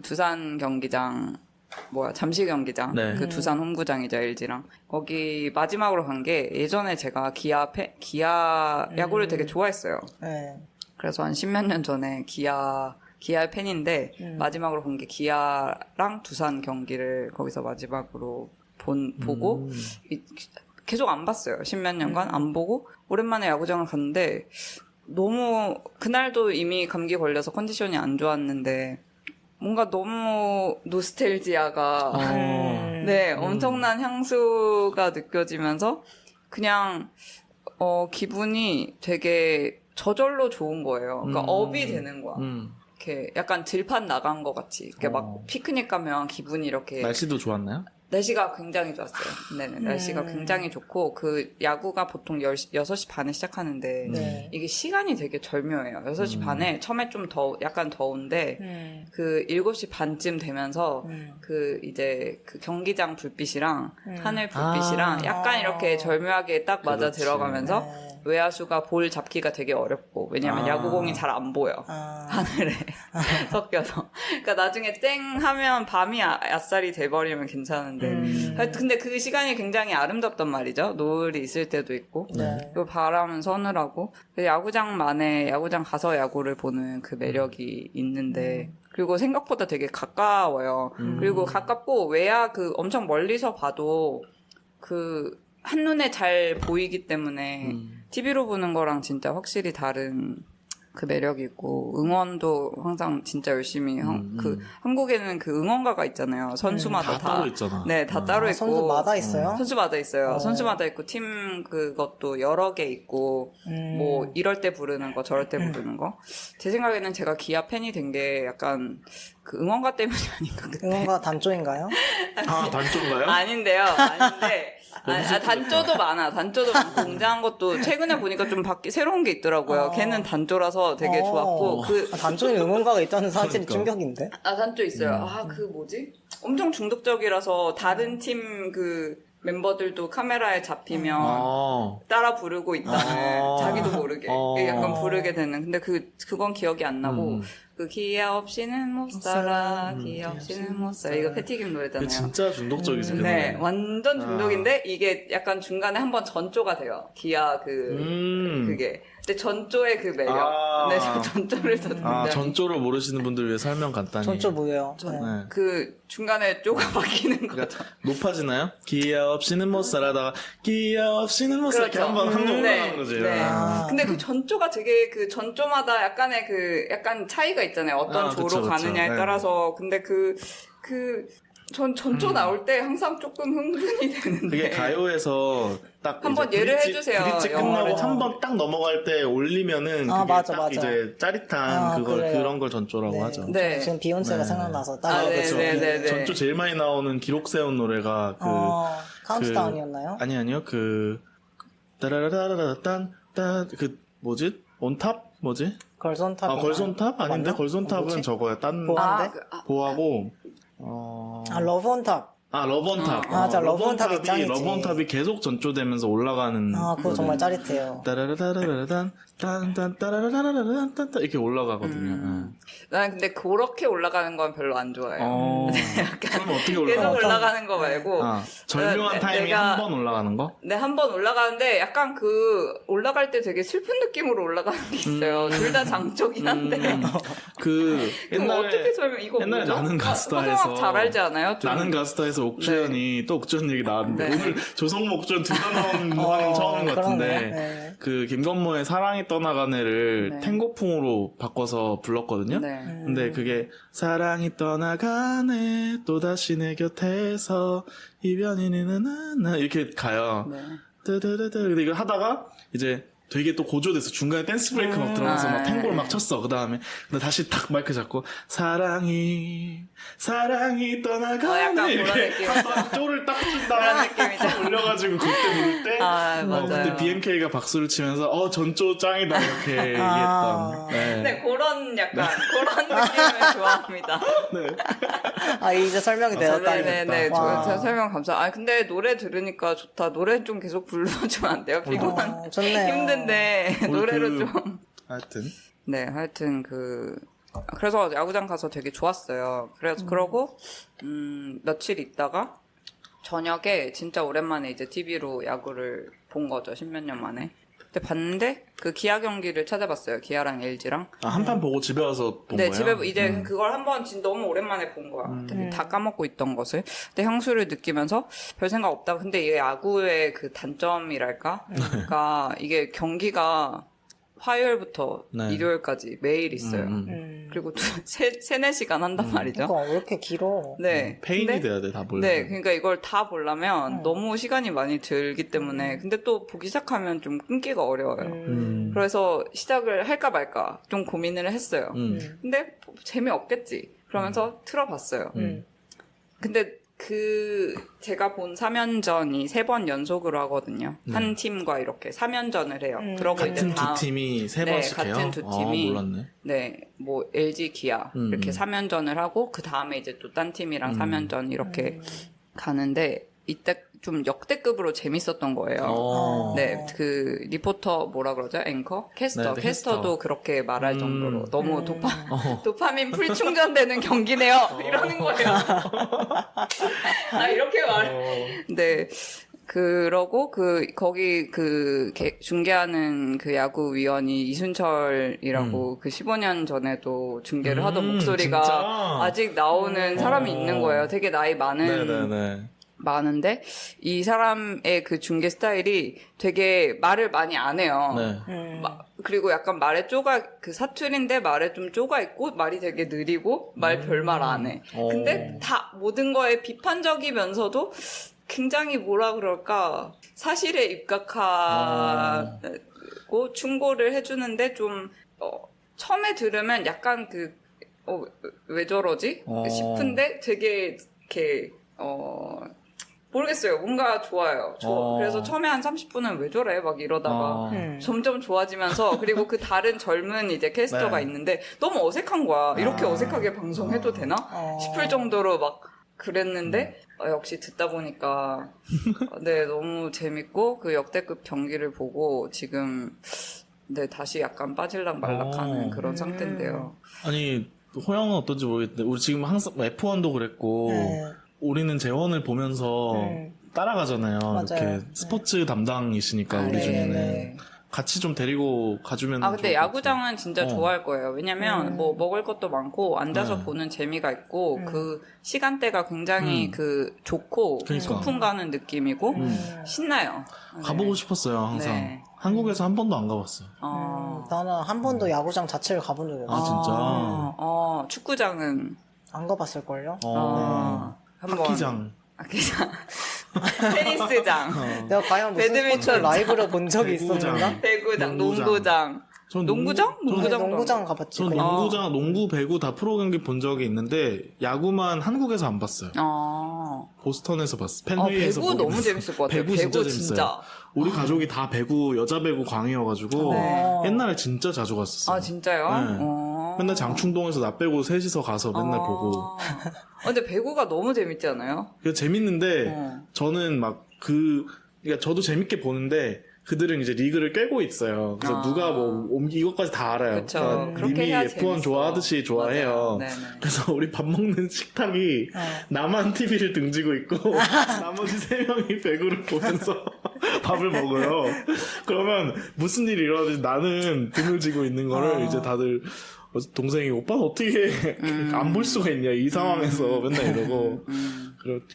두산 경기장 잠실 경기장 두산 홈구장이죠 LG랑 거기 마지막으로 간 게 예전에 제가 기아 야구를 되게 좋아했어요. 그래서 한 10몇 년 전에 기아의 팬인데 마지막으로 본 게 기아랑 두산 경기를 거기서 마지막으로 보고 계속 안 봤어요. 10몇 년간 안 보고 오랜만에 야구장을 갔는데 너무 그날도 이미 감기 걸려서 컨디션이 안 좋았는데 뭔가 너무 노스텔지아가 네, 엄청난 향수가 느껴지면서 그냥 기분이 되게 저절로 좋은 거예요. 그러니까 업이 되는 거야. 이렇게 약간 들판 나간 것 같이. 이렇게 막 피크닉 가면 기분이 이렇게 날씨도 좋았나요? 날씨가 굉장히 좋았어요. 네네. 날씨가 굉장히 좋고, 그, 야구가 보통 6시 반에 시작하는데, 네. 이게 시간이 되게 절묘해요. 6시 반에, 처음에 좀 약간 더운데, 그 7시 반쯤 되면서, 이제, 그 경기장 불빛이랑, 하늘 불빛이랑, 약간 이렇게 절묘하게 딱 맞아 그렇지. 들어가면서, 네. 외야수가 볼 잡기가 되게 어렵고, 왜냐면 야구공이 잘 안 보여. 하늘에 섞여서. 그러니까 나중에 땡 하면 밤이 아싸리 돼버리면 괜찮은데. 근데 그 시간이 굉장히 아름답단 말이죠. 노을이 있을 때도 있고. 네. 그리고 바람은 서늘하고. 야구장 가서 야구를 보는 그 매력이 있는데. 그리고 생각보다 되게 가까워요. 그리고 가깝고 엄청 멀리서 봐도 한눈에 잘 보이기 때문에 TV로 보는 거랑 진짜 확실히 다른 그 매력이 있고, 응원도 항상 진짜 열심히 한국에는 그 응원가가 있잖아요. 선수마다 다 따로 있잖아. 네, 다 따로 있고. 선수마다 있어요? 선수마다 있어요. 선수마다 있고, 팀 그것도 여러 개 있고, 뭐, 이럴 때 부르는 거, 저럴 때 부르는 거. 제 생각에는 제가 기아 팬이 된 게 약간 그 응원가 때문이 아닌가. 그때. 응원가 단조인가요? 단조인가요? 아닌데요. 아닌데. 단조도 많아. 단조도 많고, 웅장한 것도 최근에 보니까 좀 새로운 게 있더라고요. 걔는 단조라서 되게 좋았고, 단조인 응원가가 있다는 사실이 그러니까. 충격인데? 단조 있어요. 그 뭐지? 엄청 중독적이라서 다른 팀 멤버들도 카메라에 잡히면 따라 부르고 있다는 자기도 모르게 약간 부르게 되는. 근데 그건 기억이 안 나고 그 기아 없이는 못 살아, 기아 없이는 못 살아. 이거 패티김 노래잖아요. 진짜 중독적이지. 그 네, 노래. 완전 중독인데 이게 약간 중간에 한번 전조가 돼요. 기아 그게. 근데 전조의 그 매력. 네, 전조를 더 듣는데. 전조를 모르시는 분들 위해 설명 간단히. 전조 뭐예요? 네. 그 중간에 쪼가 바뀌는 거죠. 그러니까 높아지나요? 기아 없이는 못 살아다가 기아 없이는 못 살아. 이렇게 그렇죠. 한번 올라가는 네. 거지. 네. 근데 그 전조가 되게 그 전조마다 약간의 약간 차이가 있잖아요. 어떤 조로 그쵸, 그쵸. 가느냐에 네. 따라서. 근데 전조 나올 때 항상 조금 흥분이 되는데. 그게 가요에서 딱 한번 이제 예를 브릿지- 해주세요, 브릿지 영어로. 끝나고 한 번 딱 넘어갈 때 올리면은 그게 맞아, 딱 맞아. 이제 짜릿한 그래요. 그런 걸 전조라고 네. 하죠. 네. 지금 비욘세가 네. 생각나서 그렇죠. 네. 전조 제일 많이 나오는 기록 세운 노래가 카운트다운이었나요? 아니요. 따라라라라딴 뭐지? 온탑? 뭐지? 걸손탑. 걸손탑? 아닌데 맞나? 걸손탑은 뭐지? 저거야. 딴 보아인데? 보하고 러브온탑. 러브온탑. 맞아, 러브온탑이 짱이지. 러브온탑이 계속 전조되면서 올라가는. 그거 정말 짜릿해요. 따라라라라란 딴딴 따라라라라란 딴딴 이렇게 올라가거든요. 나는 근데 그렇게 올라가는 건 별로 안 좋아해요. 그럼 어떻게 계속 올라가? 올라가는 거 말고. 절묘한 타이밍에 한 번 올라가는 거? 네, 한 번 올라가는데 약간 올라갈 때 되게 슬픈 느낌으로 올라가는 게 있어요. 둘 다 장쪽이긴 한데. 그 그럼 어떻게 이거 옛날에 뭐죠? 나는 가수다에서 허성악 잘 알지 않아요? 좀. 나는 가수다에서 옥주현이 또 옥주현 얘기 나왔는데 네. 오늘 조성모 옥주현 둘 다 나온 건 처음인 것 같은데 그러네. 네. 그 김건모의 사랑이 떠나가네를 네. 탱고풍으로 바꿔서 불렀거든요. 네. 근데 그게 사랑이 떠나가네 또다시 내 곁에서 이변이니나나 이렇게 가요. 네. 뜨뜨뜨뜨 근데 이걸 하다가 이제 되게 또 고조돼서 중간에 댄스 브레이크 막 들어가서 막 탱고를 막 쳤어. 그 다음에 근데 다시 딱 마이크 잡고 사랑이 떠나가네 약간 이렇게 그런 느낌. 한번 쪼를 딱 준 그런 다음에 느낌이죠. 딱 올려가지고 그때 부를 때 맞아요. 그때 BMK가 박수를 치면서 전조 짱이다 이렇게 얘기했던. 네. 네, 그런 느낌을 좋아합니다. 이제 설명이 되었다. 네네네. 와. 저 설명 감사. 근데 노래 들으니까 좋다. 노래 좀 계속 불러주면 안 돼요? 피곤한. 좋네요. 힘든데, 노래로 좀. 하여튼. 네, 하여튼 그래서 야구장 가서 되게 좋았어요. 그래서 그러고, 며칠 있다가, 저녁에 진짜 오랜만에 이제 TV로 야구를 본 거죠. 10몇 년 만에. 근데 봤는데, 그 기아 경기를 찾아봤어요. 기아랑 LG랑. 한 판 보고 집에 와서 본 네, 거예요? 집에 이제 그걸 한번 너무 오랜만에 본 거야. 다 까먹고 있던 것을. 근데 향수를 느끼면서 별 생각 없다. 근데 이게 야구의 그 단점이랄까? 그러니까 이게 경기가 화요일부터 네. 일요일까지 매일 있어요. 그리고 또 3-4시간 한단 말이죠. 그러니까 왜 이렇게 길어? 네. 페인이 근데 돼야 돼, 다 보려면. 네, 그러니까 이걸 다 보려면 너무 시간이 많이 들기 때문에 근데 또 보기 시작하면 좀 끊기가 어려워요. 그래서 시작을 할까 말까 좀 고민을 했어요. 근데 재미없겠지. 그러면서 틀어봤어요. 근데 제가 본 3연전이 3번 연속으로 하거든요. 한 팀과 이렇게 3연전을 해요. 그러고 이제 같은 다음 두 팀이 세 네, 번씩 해요? 같은 두 팀이 몰랐네. 네, 뭐 LG 기아 이렇게 3연전을 하고 그 다음에 이제 또 딴 팀이랑 3연전 이렇게 가는데 이때 좀 역대급으로 재밌었던 거예요. 네, 그 리포터 뭐라 그러죠? 앵커? 캐스터. 네, 캐스터도 그렇게 말할 정도로 너무 어. 도파민 풀 충전되는 경기네요. 이러는 거예요. 아, 이렇게 말해. 네. 그러고 거기 중계하는 그 야구 위원이 이순철이라고 그 15년 전에도 중계를 하던 목소리가 진짜? 아직 나오는 사람이 있는 거예요. 되게 나이 네네네. 많은데 이 사람의 그 중계 스타일이 되게 말을 많이 안 해요. 네. 그리고 약간 말에 그 사투리인데 말에 좀 쪼가 있고 말이 되게 느리고 별말 안 해. 근데 다 모든 거에 비판적이면서도 굉장히 뭐라 그럴까 사실에 입각하고 충고를 해주는데 좀 처음에 들으면 약간 왜 저러지 싶은데 되게 이렇게 모르겠어요. 뭔가 좋아요. 그래서 처음에 한 30분은 왜 저래? 막 이러다가 점점 좋아지면서 그리고 그 다른 젊은 이제 캐스터가 네. 있는데 너무 어색한 거야. 이렇게 어색하게 방송해도 되나? 싶을 정도로 막 그랬는데 역시 듣다 보니까 네 너무 재밌고 그 역대급 경기를 보고 지금 네 다시 약간 빠질락 말락하는 그런 상태인데요. 아니, 호영은 어떤지 모르겠는데, 우리 지금 항상 F1도 그랬고, 우리는 재원을 보면서 따라가잖아요. 맞아요. 이렇게 스포츠 담당이시니까 우리 네, 중에는 네. 같이 좀 데리고 가주면. 근데 좋을 것 야구장은 같아요. 진짜 좋아할 거예요. 왜냐면 뭐 먹을 것도 많고 앉아서 네. 보는 재미가 있고 그 시간대가 굉장히 좋고 그러니까. 소풍 가는 느낌이고 신나요. 가보고 싶었어요, 항상. 네. 한국에서 한 번도 안 가봤어요. 나는 한 번도 야구장 자체를 가본 적이 없어. 아, 진짜? 축구장은 안 가봤을걸요? 한번 하키장. 하키장. 테니스장. 내가 과연 무슨 배드민턴 스포츠를 라이브를 본 적이 배구장. 있었는가? 배구장, 농구장. 농구장. 전 농구장? 농구장 가봤지. 전 그냥. 농구장, 농구, 배구 다 프로 경기 본 적이 있는데 야구만 한국에서 안 봤어요. 보스턴에서 봤어. 펜웨이에서 배구 보긴 너무 했어. 재밌을 것 같아요. 배구 진짜 재밌어요. 우리 가족이 다 배구, 여자 배구 광이어가지고 네. 옛날에 진짜 자주 갔었어요. 아, 진짜요? 네. 맨날 장충동에서 나 빼고 셋이서 가서 맨날 보고. 근데 배구가 너무 재밌지 않아요? 그게 재밌는데 저는 막 그러니까 저도 재밌게 보는데 그들은 이제 리그를 깨고 있어요. 그래서 누가 뭐 이것까지 다 알아요. 그쵸. 그러니까 그렇게 이미 해야 F1 재밌어. 좋아하듯이 좋아해요. 맞아요. 네네. 그래서 우리 밥 먹는 식탁이 나만 TV를 등지고 있고 나머지 3명이 배구를 보면서 밥을 먹어요. 그러면 무슨 일이 일어나든지 나는 등을 지고 있는 거를 이제 다들 동생이 오빠는 어떻게 안 볼 수가 있냐 이 상황에서 맨날 이러고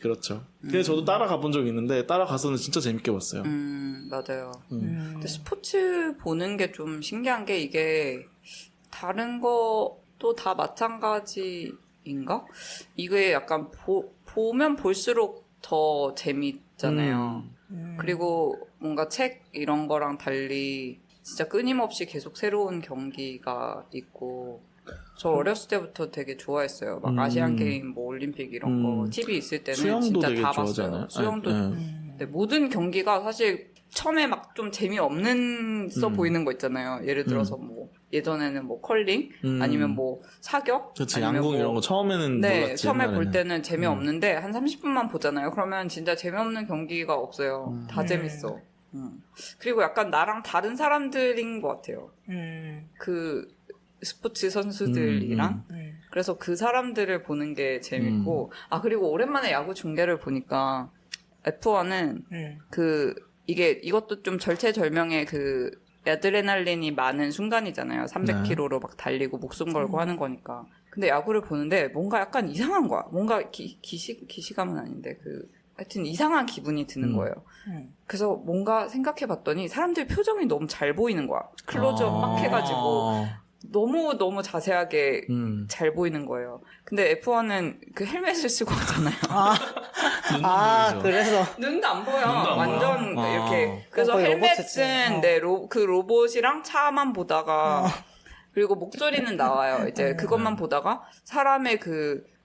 그렇죠. 그래서 저도 따라가 본 적이 있는데 따라가서는 진짜 재밌게 봤어요. 맞아요. 근데 스포츠 보는 게 좀 신기한 게 이게 다른 것도 다 마찬가지인가? 이게 약간 보면 볼수록 더 재밌잖아요. 그리고 뭔가 책 이런 거랑 달리 진짜 끊임없이 계속 새로운 경기가 있고 저 어렸을 때부터 되게 좋아했어요. 막 아시안 게임, 뭐 올림픽 이런 거 TV 있을 때는 수영도 진짜 되게 다 좋아하잖아요. 봤어요. 수영도 네. 네, 모든 경기가 사실 처음에 막 좀 재미없는 보이는 거 있잖아요. 예를 들어서 뭐 예전에는 뭐 컬링 아니면 뭐 사격 그렇지. 아니면 양궁 뭐 이런 거 처음에는 네, 몰랐지. 처음에 옛날에는. 볼 때는 재미없는데 한 30분만 보잖아요. 그러면 진짜 재미없는 경기가 없어요. 다 재밌어. 그리고 약간 나랑 다른 사람들인 것 같아요. 그 스포츠 선수들이랑 그래서 그 사람들을 보는 게 재밌고 그리고 오랜만에 야구 중계를 보니까 F1은 이것도 좀 절체절명의 그 아드레날린이 많은 순간이잖아요. 300km로 막 달리고 목숨 걸고 하는 거니까. 근데 야구를 보는데 뭔가 약간 이상한 거야. 뭔가 기시감은 아닌데 하여튼 이상한 기분이 드는 거예요. 그래서 뭔가 생각해봤더니 사람들 표정이 너무 잘 보이는 거야. 클로즈업 막 해가지고 너무 자세하게 잘 보이는 거예요. 근데 F1은 그 헬멧을 쓰고 하잖아요. 그래서 눈도 안 보여. 눈도 안 완전 보여? 이렇게. 그래서 거의 헬멧은 그 로봇이랑 차만 보다가 그리고 목소리는 나와요. 이제 그것만 보다가 사람의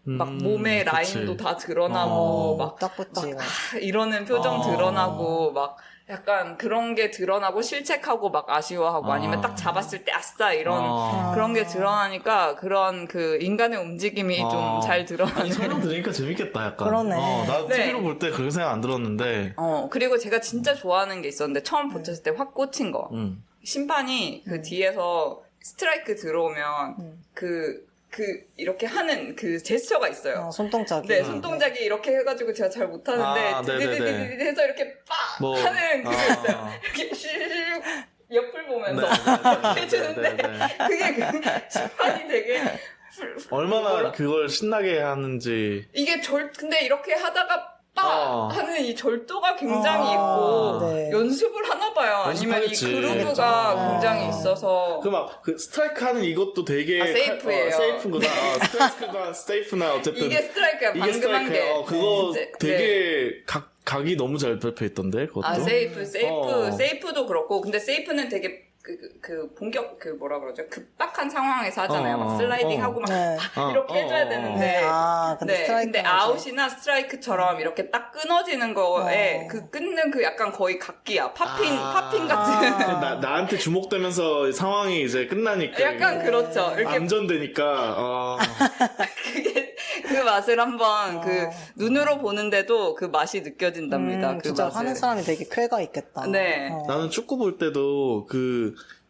막 몸의 그치. 라인도 다 드러나고 막 딱 붙지. 이러는 표정 드러나고 막 약간 그런 게 드러나고 실책하고 막 아쉬워하고 아니면 딱 잡았을 때 아싸 이런 그런 게 드러나니까 그런 그 인간의 움직임이 좀 잘 드러나는. 아니, 설명 들으니까 재밌겠다, 약간. 그러네. 나 네. TV로 볼 때 그런 생각 안 들었는데. 그리고 제가 진짜 좋아하는 게 있었는데 처음 붙였을 때 확 꽂힌 거. 심판이 그 뒤에서 스트라이크 들어오면 이렇게 하는 그 제스처가 있어요. 손동작이. 네, 손동작이 이렇게 해가지고 제가 잘 못하는데, 드드드드드 해서 이렇게 빡! 뭐, 하는 그게 있어요. 이렇게 슉 옆을 보면서 이렇게 해주는데, 그게 심판이 되게, 얼마나 그걸 신나게 하는지. 이게 근데 이렇게 하다가 빡! 하는 이 절도가 굉장히 있고, 네. 연습을 하나 봐요. 아니면 이 연습하겠지. 그루브가 굉장히 있어서. 그 스트라이크 하는 이것도 되게. 세이프예요. 세이프구나. 스트라이크가 세이프나 어쨌든. 이게 스트라이크야, 이게 방금 한 스트라이크야. 게. 그거 네. 되게 각이 너무 잘 잡혀 있던데, 그것도. 세이프도 그렇고, 근데 세이프는 되게 본격, 뭐라 그러죠? 급박한 상황에서 하잖아요. 막 슬라이딩 하고 막 네. 이렇게 해줘야 되는데. 근데 네, 스트라이크. 근데 아웃이나 스트라이크처럼 이렇게 딱 끊어지는 거에 끊는 약간 거의 각기야. 팝핀 같은. 나한테 주목되면서 상황이 이제 끝나니까. 약간 그렇죠. 이렇게 안전되니까. 그 맛을 한번 눈으로 보는데도 그 맛이 느껴진답니다. 그 진짜 맛을. 하는 사람이 되게 쾌가 있겠다. 네. 나는 축구 볼 때도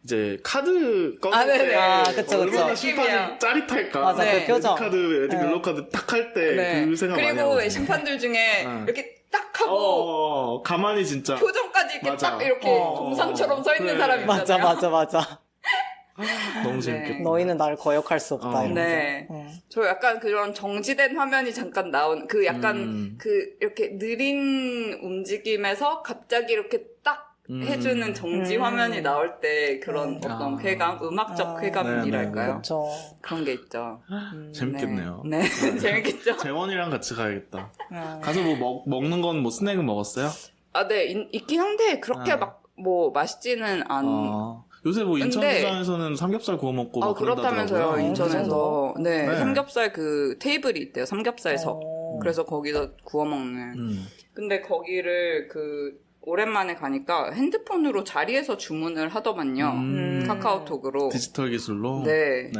이제 카드 꺼낼 네네. 때 그쵸, 그쵸. 얼마나 느낌이야. 심판이 짜릿할까. 맞아, 네. 그 표정. 레드 옐로 카드 딱 할 때 네. 그 생각 많이 그리고 하거든요. 왜 심판들 중에 이렇게 딱 하고 가만히 진짜. 표정까지 이렇게 맞아. 딱 이렇게 동상처럼 서 있는 그래. 사람 있잖아요. 맞아. 너무 재밌겠다. 너희는 나를 거역할 수 없다. 이러면서. 네. 저 약간 그런 정지된 화면이 잠깐 나온 약간 이렇게 느린 움직임에서 갑자기 이렇게 딱 해주는 정지 화면이 나올 때 그런 어떤 쾌감, 음악적 쾌감이랄까요? 그렇죠. 그런 게 있죠. 재밌겠네요. 네. 재밌겠죠? 재원이랑 같이 가야겠다. 가서 뭐 먹는 건 뭐 스낵은 먹었어요? 네. 있긴 한데 그렇게 막 맛있지는 요새 뭐 인천 근데- 시장에서는 삼겹살 구워 먹고 막 그렇다면서요, 그런다더라고요. 인천에서. 네, 네. 삼겹살 테이블이 있대요, 삼겹살석. 그래서 거기서 구워 먹는. 근데 거기를 오랜만에 가니까 핸드폰으로 자리에서 주문을 하더만요. 카카오톡으로. 디지털 기술로. 네.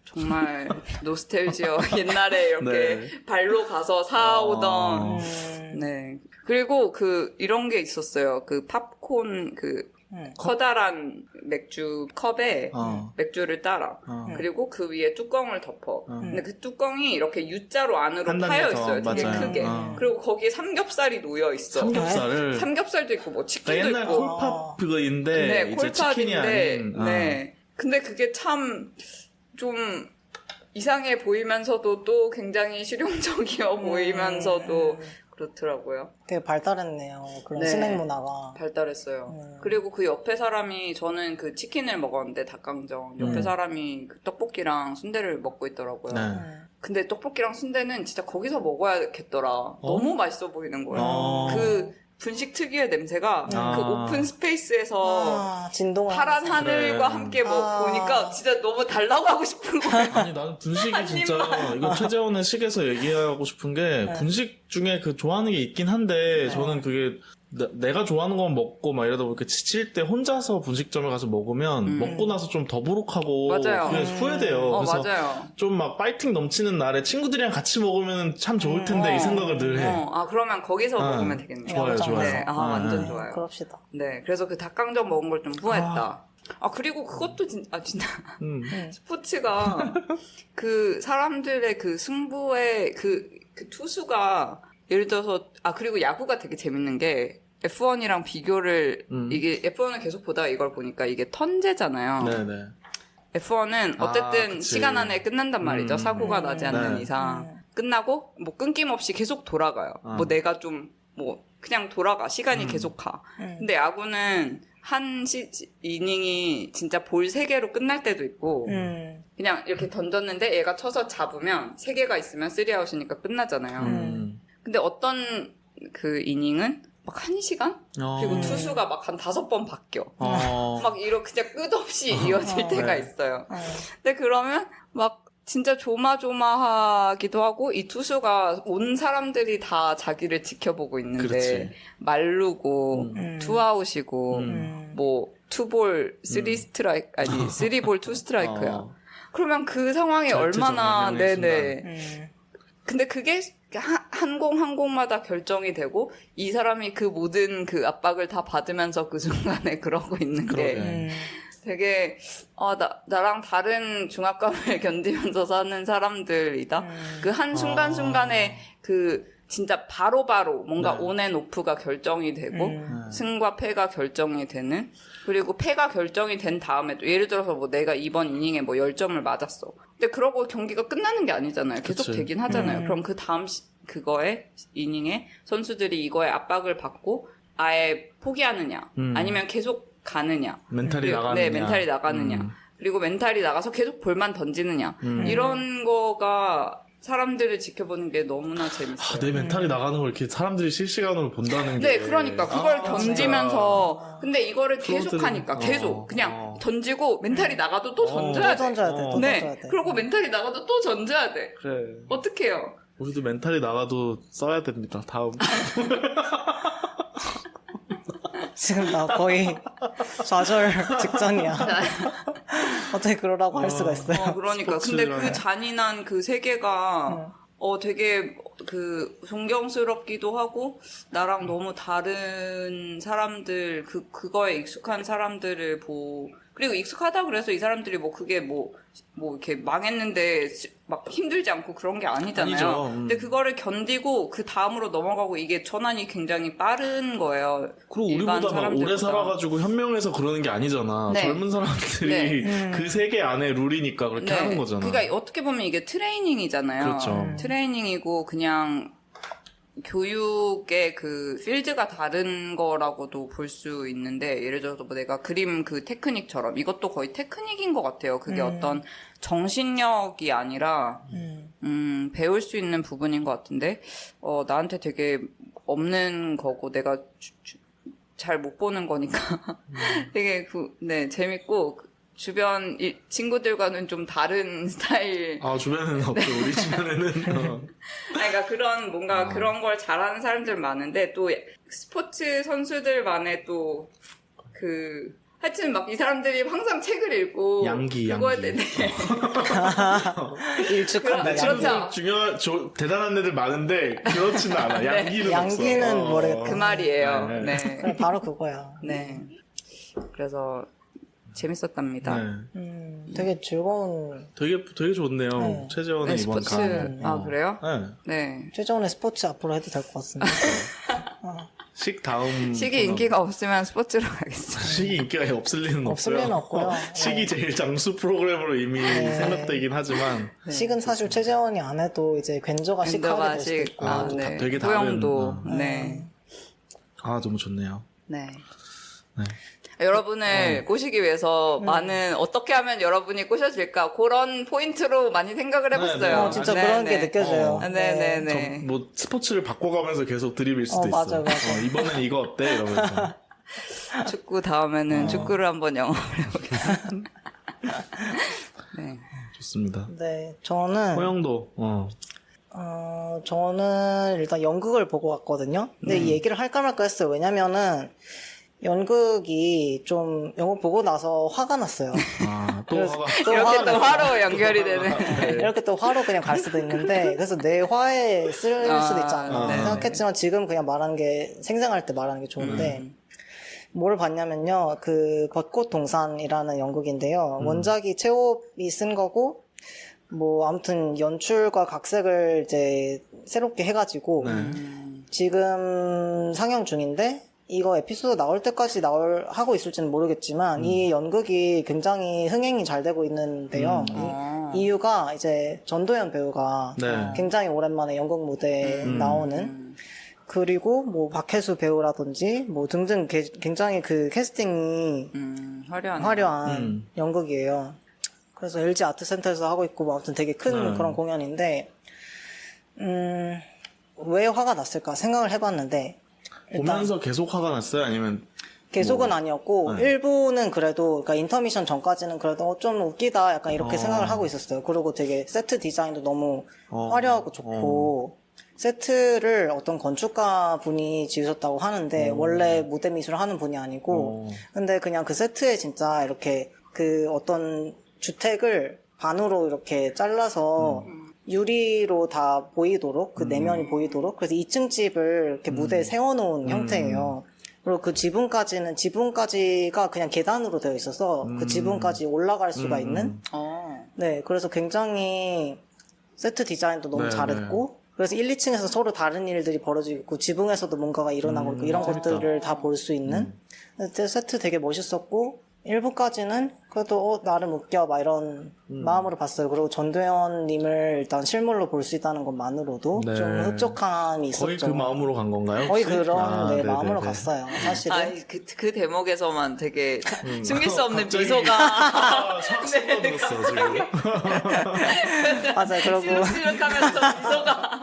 정말 노스텔지어 옛날에 이렇게 네. 발로 가서 사오던. 네. 그리고 이런 게 있었어요. 팝콘 커다란 맥주 컵에 맥주를 따라. 그리고 그 위에 뚜껑을 덮어. 근데 그 뚜껑이 이렇게 U자로 안으로 한 파여 단에서, 있어요. 되게 맞아요. 크게. 그리고 거기에 삼겹살이 놓여 있어. 삼겹살을. 삼겹살도 있고 뭐 치킨도 옛날 있고. 콜팝인데 네, 이제 치킨이 콜팝인데. 아닌. 네. 근데 그게 참 좀 이상해 보이면서도 또 굉장히 실용적이어 보이면서도 그렇더라고요. 되게 발달했네요. 그런 네. 스낵 문화가. 발달했어요. 그리고 그 옆에 사람이 저는 치킨을 먹었는데 닭강정 옆에 사람이 떡볶이랑 순대를 먹고 있더라고요. 네. 근데 떡볶이랑 순대는 진짜 거기서 먹어야겠더라. 너무 맛있어 보이는 거예요. 분식 특유의 냄새가 오픈 스페이스에서 진동을. 파란 하늘과 함께 보니까 진짜 너무 달라고 하고 싶은 거예요. 아니 나는 분식이 진짜 이거 최재원의 식에서 얘기하고 싶은 게 분식 중에 좋아하는 게 있긴 한데 저는 그게 내가 좋아하는 건 먹고 막 이러다 보니까 지칠 때 혼자서 분식점에 가서 먹으면 먹고 나서 좀 더부룩하고 맞아요. 그게 후회돼요. 그래서 맞아요. 좀 막 파이팅 넘치는 날에 친구들이랑 같이 먹으면 참 좋을 텐데 이 생각을 늘 해. 그러면 거기서 먹으면 되겠네요. 좋아요. 네, 완전 좋아요. 그럽시다. 네, 그래서 닭강정 먹은 걸 좀 후회했다. 그리고 그것도 진짜 스포츠가 사람들의 승부의 투수가 예를 들어서 그리고 야구가 되게 재밌는 게 F1이랑 비교를 이게 F1을 계속 보다가 이걸 보니까 이게 턴제잖아요. 네네. F1은 어쨌든 그치. 시간 안에 끝난단 말이죠. 사고가 나지 않는 네. 이상. 끝나고 뭐 끊김없이 계속 돌아가요. 뭐 내가 좀 뭐 그냥 돌아가. 시간이 계속 가. 근데 야구는 한 이닝이 진짜 볼 3개로 끝날 때도 있고 그냥 이렇게 던졌는데 얘가 쳐서 잡으면 3개가 있으면 3아웃이니까 끝나잖아요. 근데 어떤 그 이닝은 막 1시간? 그리고 투수가 막 한 5번 바뀌어. 막 이렇게 그냥 끝없이 이어질 때가 있어요. 근데 그러면 막 진짜 조마조마하기도 하고 이 투수가 온 사람들이 다 자기를 지켜보고 있는데 그렇지. 말르고 투아웃이고 뭐 투볼 3스트라이크 아니 3볼 2스트라이크야. 그러면 그 상황이 얼마나 네네. 근데 그게 한 공마다 결정이 되고 이 사람이 그 모든 그 압박을 다 받으면서 그 순간에 그러고 있는 게 되게 나랑 다른 중압감을 견디면서 사는 사람들이다. 그 한 순간순간에 그 진짜 바로바로 뭔가 온앤오프가 결정이 되고 승과 패가 결정이 되는 그리고 패가 결정이 된 다음에도 예를 들어서 뭐 내가 이번 이닝에 뭐 10점을 맞았어. 근데 그러고 경기가 끝나는 게 아니잖아요. 계속 그치. 되긴 하잖아요. 그럼 그 다음 그거에 이닝에 선수들이 이거에 압박을 받고 아예 포기하느냐 아니면 계속 가느냐. 멘탈이 나가느냐. 네, 멘탈이 나가느냐. 그리고 멘탈이 나가서 계속 볼만 던지느냐. 이런 거가 사람들을 지켜보는 게 너무나 재밌어요. 내 멘탈이 나가는 걸 이렇게 사람들이 실시간으로 본다는 게. 네, 그러니까 그걸 견디면서 진짜. 근데 이거를 계속 프로들은- 하니까 계속 그냥 던지고 멘탈이 나가도 또 던져야 또 돼. 던져야 돼. 또 네. 던져야 돼. 그리고 멘탈이 나가도 또 던져야 돼. 그래. 어떡해요? 우리도 멘탈이 나가도 써야 됩니다. 다음. 지금 나 거의 좌절 직전이야. 어떻게 그러라고 할 수가 있어요? 그러니까. 근데 그 잔인한 그 세계가 되게 그 존경스럽기도 하고 나랑 너무 다른 사람들 그거에 익숙한 사람들을 그리고 익숙하다 그래서 이 사람들이 뭐 그게 뭐 이렇게 망했는데 막 힘들지 않고 그런 게 아니잖아요. 아니죠. 근데 그거를 견디고 그 다음으로 넘어가고 이게 전환이 굉장히 빠른 거예요. 그리고 일반 우리보다 막 오래 사람들보다. 살아가지고 현명해서 그러는 게 아니잖아. 네. 젊은 사람들이 그 세계 안에 룰이니까 그렇게 하는 거잖아. 그러니까 어떻게 보면 이게 트레이닝이잖아요. 그렇죠. 트레이닝이고 그냥 교육의 그 필드가 다른 거라고도 볼 수 있는데 예를 들어서 뭐 내가 그림 그 테크닉처럼 이것도 거의 테크닉인 것 같아요. 그게 어떤 정신력이 아니라 배울 수 있는 부분인 것 같은데 나한테 되게 없는 거고 내가 잘 못 보는 거니까 되게 재밌고 주변 친구들과는 좀 다른 스타일. 주변에는 없죠. 우리 주변에는. 그러니까 그런 뭔가 그런 걸 잘하는 사람들 많은데 또 스포츠 선수들만의 또 하여튼 막 이 사람들이 항상 책을 읽고 그거에 대해 일축한다. 그렇죠. 대단한 애들 많은데 그렇지는 않아. 양기는 없어. 양기는 모르겠다. 그 말이에요. 네. 네. 바로 그거야. 네. 그래서 재밌었답니다. 네. 되게 즐거운 되게 좋네요. 네. 최재원의 네, 이번 스포츠. 강. 그래요? 네. 네. 최정원의 스포츠 앞으로 해도 될 것 같습니다. 식 다음. 식이 인기가 없으면 스포츠로 가겠습니다. 식이 인기가 없을 리는 없을 없어요. 리는 없고요. 식이 제일 장수 프로그램으로 이미 생각되긴 하지만. 식은 사실 최재원이 안 해도 이제 괜저가 식하게 될 수도 있고. 네. 되게 다른. 호영도. 네. 너무 좋네요. 네. 네. 여러분을 꼬시기 위해서 많은 어떻게 하면 여러분이 꼬셔질까 그런 포인트로 많이 생각을 해봤어요. 진짜 네, 그런 네. 게 느껴져요. 네네네. 뭐 스포츠를 바꿔가면서 계속 드립일 수도 있어. 맞아. 이번엔 이거 어때? 이러면서. 축구 다음에는 축구를 한번 영업을 해보겠습니다. 네. 좋습니다. 네, 저는 호영도. 저는 일단 연극을 보고 왔거든요. 근데 이 얘기를 할까 말까 했어요. 왜냐면은 연극이 좀 연극 보고 나서 화가 났어요. 또 화가. 이렇게 또 화로 연결이 되는. 이렇게 또 화로 그냥 갈 수도 있는데 그래서 내 화에 쓸 수도 있지 않나 네. 생각했지만 지금 그냥 말하는 게 생생할 때 말하는 게 좋은데 뭘 봤냐면요. 그 벚꽃 동산이라는 연극인데요. 원작이 최호흡이 쓴 거고 뭐 아무튼 연출과 각색을 이제 새롭게 해가지고 지금 상영 중인데 이거 에피소드 나올 때까지 하고 있을지는 모르겠지만 이 연극이 굉장히 흥행이 잘 되고 있는데요. 이유가 이제 전도연 배우가 네. 굉장히 오랜만에 연극 무대에 나오는 그리고 뭐 박혜수 배우라든지 뭐 등등 굉장히 그 캐스팅이 화려한 연극이에요. 그래서 LG 아트센터에서 하고 있고 뭐 아무튼 되게 큰 그런 공연인데 왜 화가 났을까 생각을 해봤는데 보면서 계속 화가 났어요? 아니면 계속은 아니었고 네. 일부는 그래도 그러니까 인터미션 전까지는 그래도 좀 웃기다 약간 이렇게 생각을 하고 있었어요. 그리고 되게 세트 디자인도 너무 화려하고 좋고 세트를 어떤 건축가 분이 지으셨다고 하는데 원래 무대 미술을 하는 분이 아니고 근데 그냥 그 세트에 진짜 이렇게 그 어떤 주택을 반으로 이렇게 잘라서 유리로 다 보이도록 그 내면이 보이도록 그래서 2층 집을 이렇게 무대에 세워놓은 형태예요. 그리고 그 지붕까지가 그냥 계단으로 되어 있어서 그 지붕까지 올라갈 수가 있는 네 그래서 굉장히 세트 디자인도 너무 네, 잘했고 그래서 1, 2층에서 서로 다른 일들이 벌어지고 있고 지붕에서도 뭔가가 일어나고 있고 이런 것들을 다 볼 수 있는 세트 되게 멋있었고 1부까지는 그래도 나름 웃겨 막 이런 마음으로 봤어요. 그리고 전도연님을 일단 실물로 볼 수 있다는 것만으로도 네. 좀 흡족함이 있었죠. 거의 그 마음으로 간 건가요? 거의 혹시? 그런 네네네. 마음으로 갔어요. 사실은. 그 대목에서만 되게 숨길 수 없는 갑자기. 미소가 싹 쏟아졌어 지금. 맞아요. 그러고 시룩시룩하면서 미소가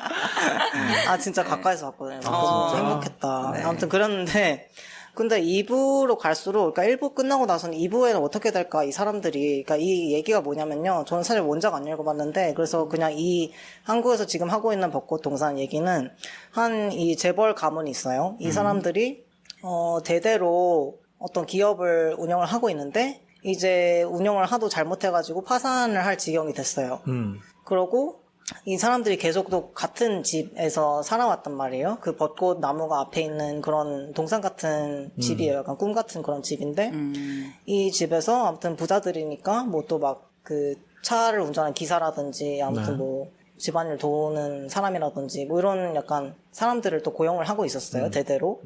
아 진짜 가까이서 봤거든요. 아, 진짜 행복했다. 네. 아무튼 그랬는데 근데 2부로 갈수록 그러니까 1부 끝나고 나서는 2부에는 어떻게 될까 이 사람들이 그러니까 이 얘기가 뭐냐면요. 저는 사실 원작 안 읽어봤는데 그래서 그냥 이 한국에서 지금 하고 있는 벚꽃 동산 얘기는 한 이 재벌 가문이 있어요. 이 사람들이 대대로 어떤 기업을 운영을 하고 있는데 이제 운영을 하도 잘못해가지고 파산을 할 지경이 됐어요. 그러고 이 사람들이 계속 또 같은 집에서 살아왔단 말이에요. 그 벚꽃 나무가 앞에 있는 그런 동산 같은 집이에요. 약간 꿈 같은 그런 집인데 이 집에서 아무튼 부자들이니까 뭐 또 막 그 차를 운전하는 기사라든지 아무튼 네. 뭐 집안일 도우는 사람이라든지 뭐 이런 약간 사람들을 또 고용을 하고 있었어요. 대대로.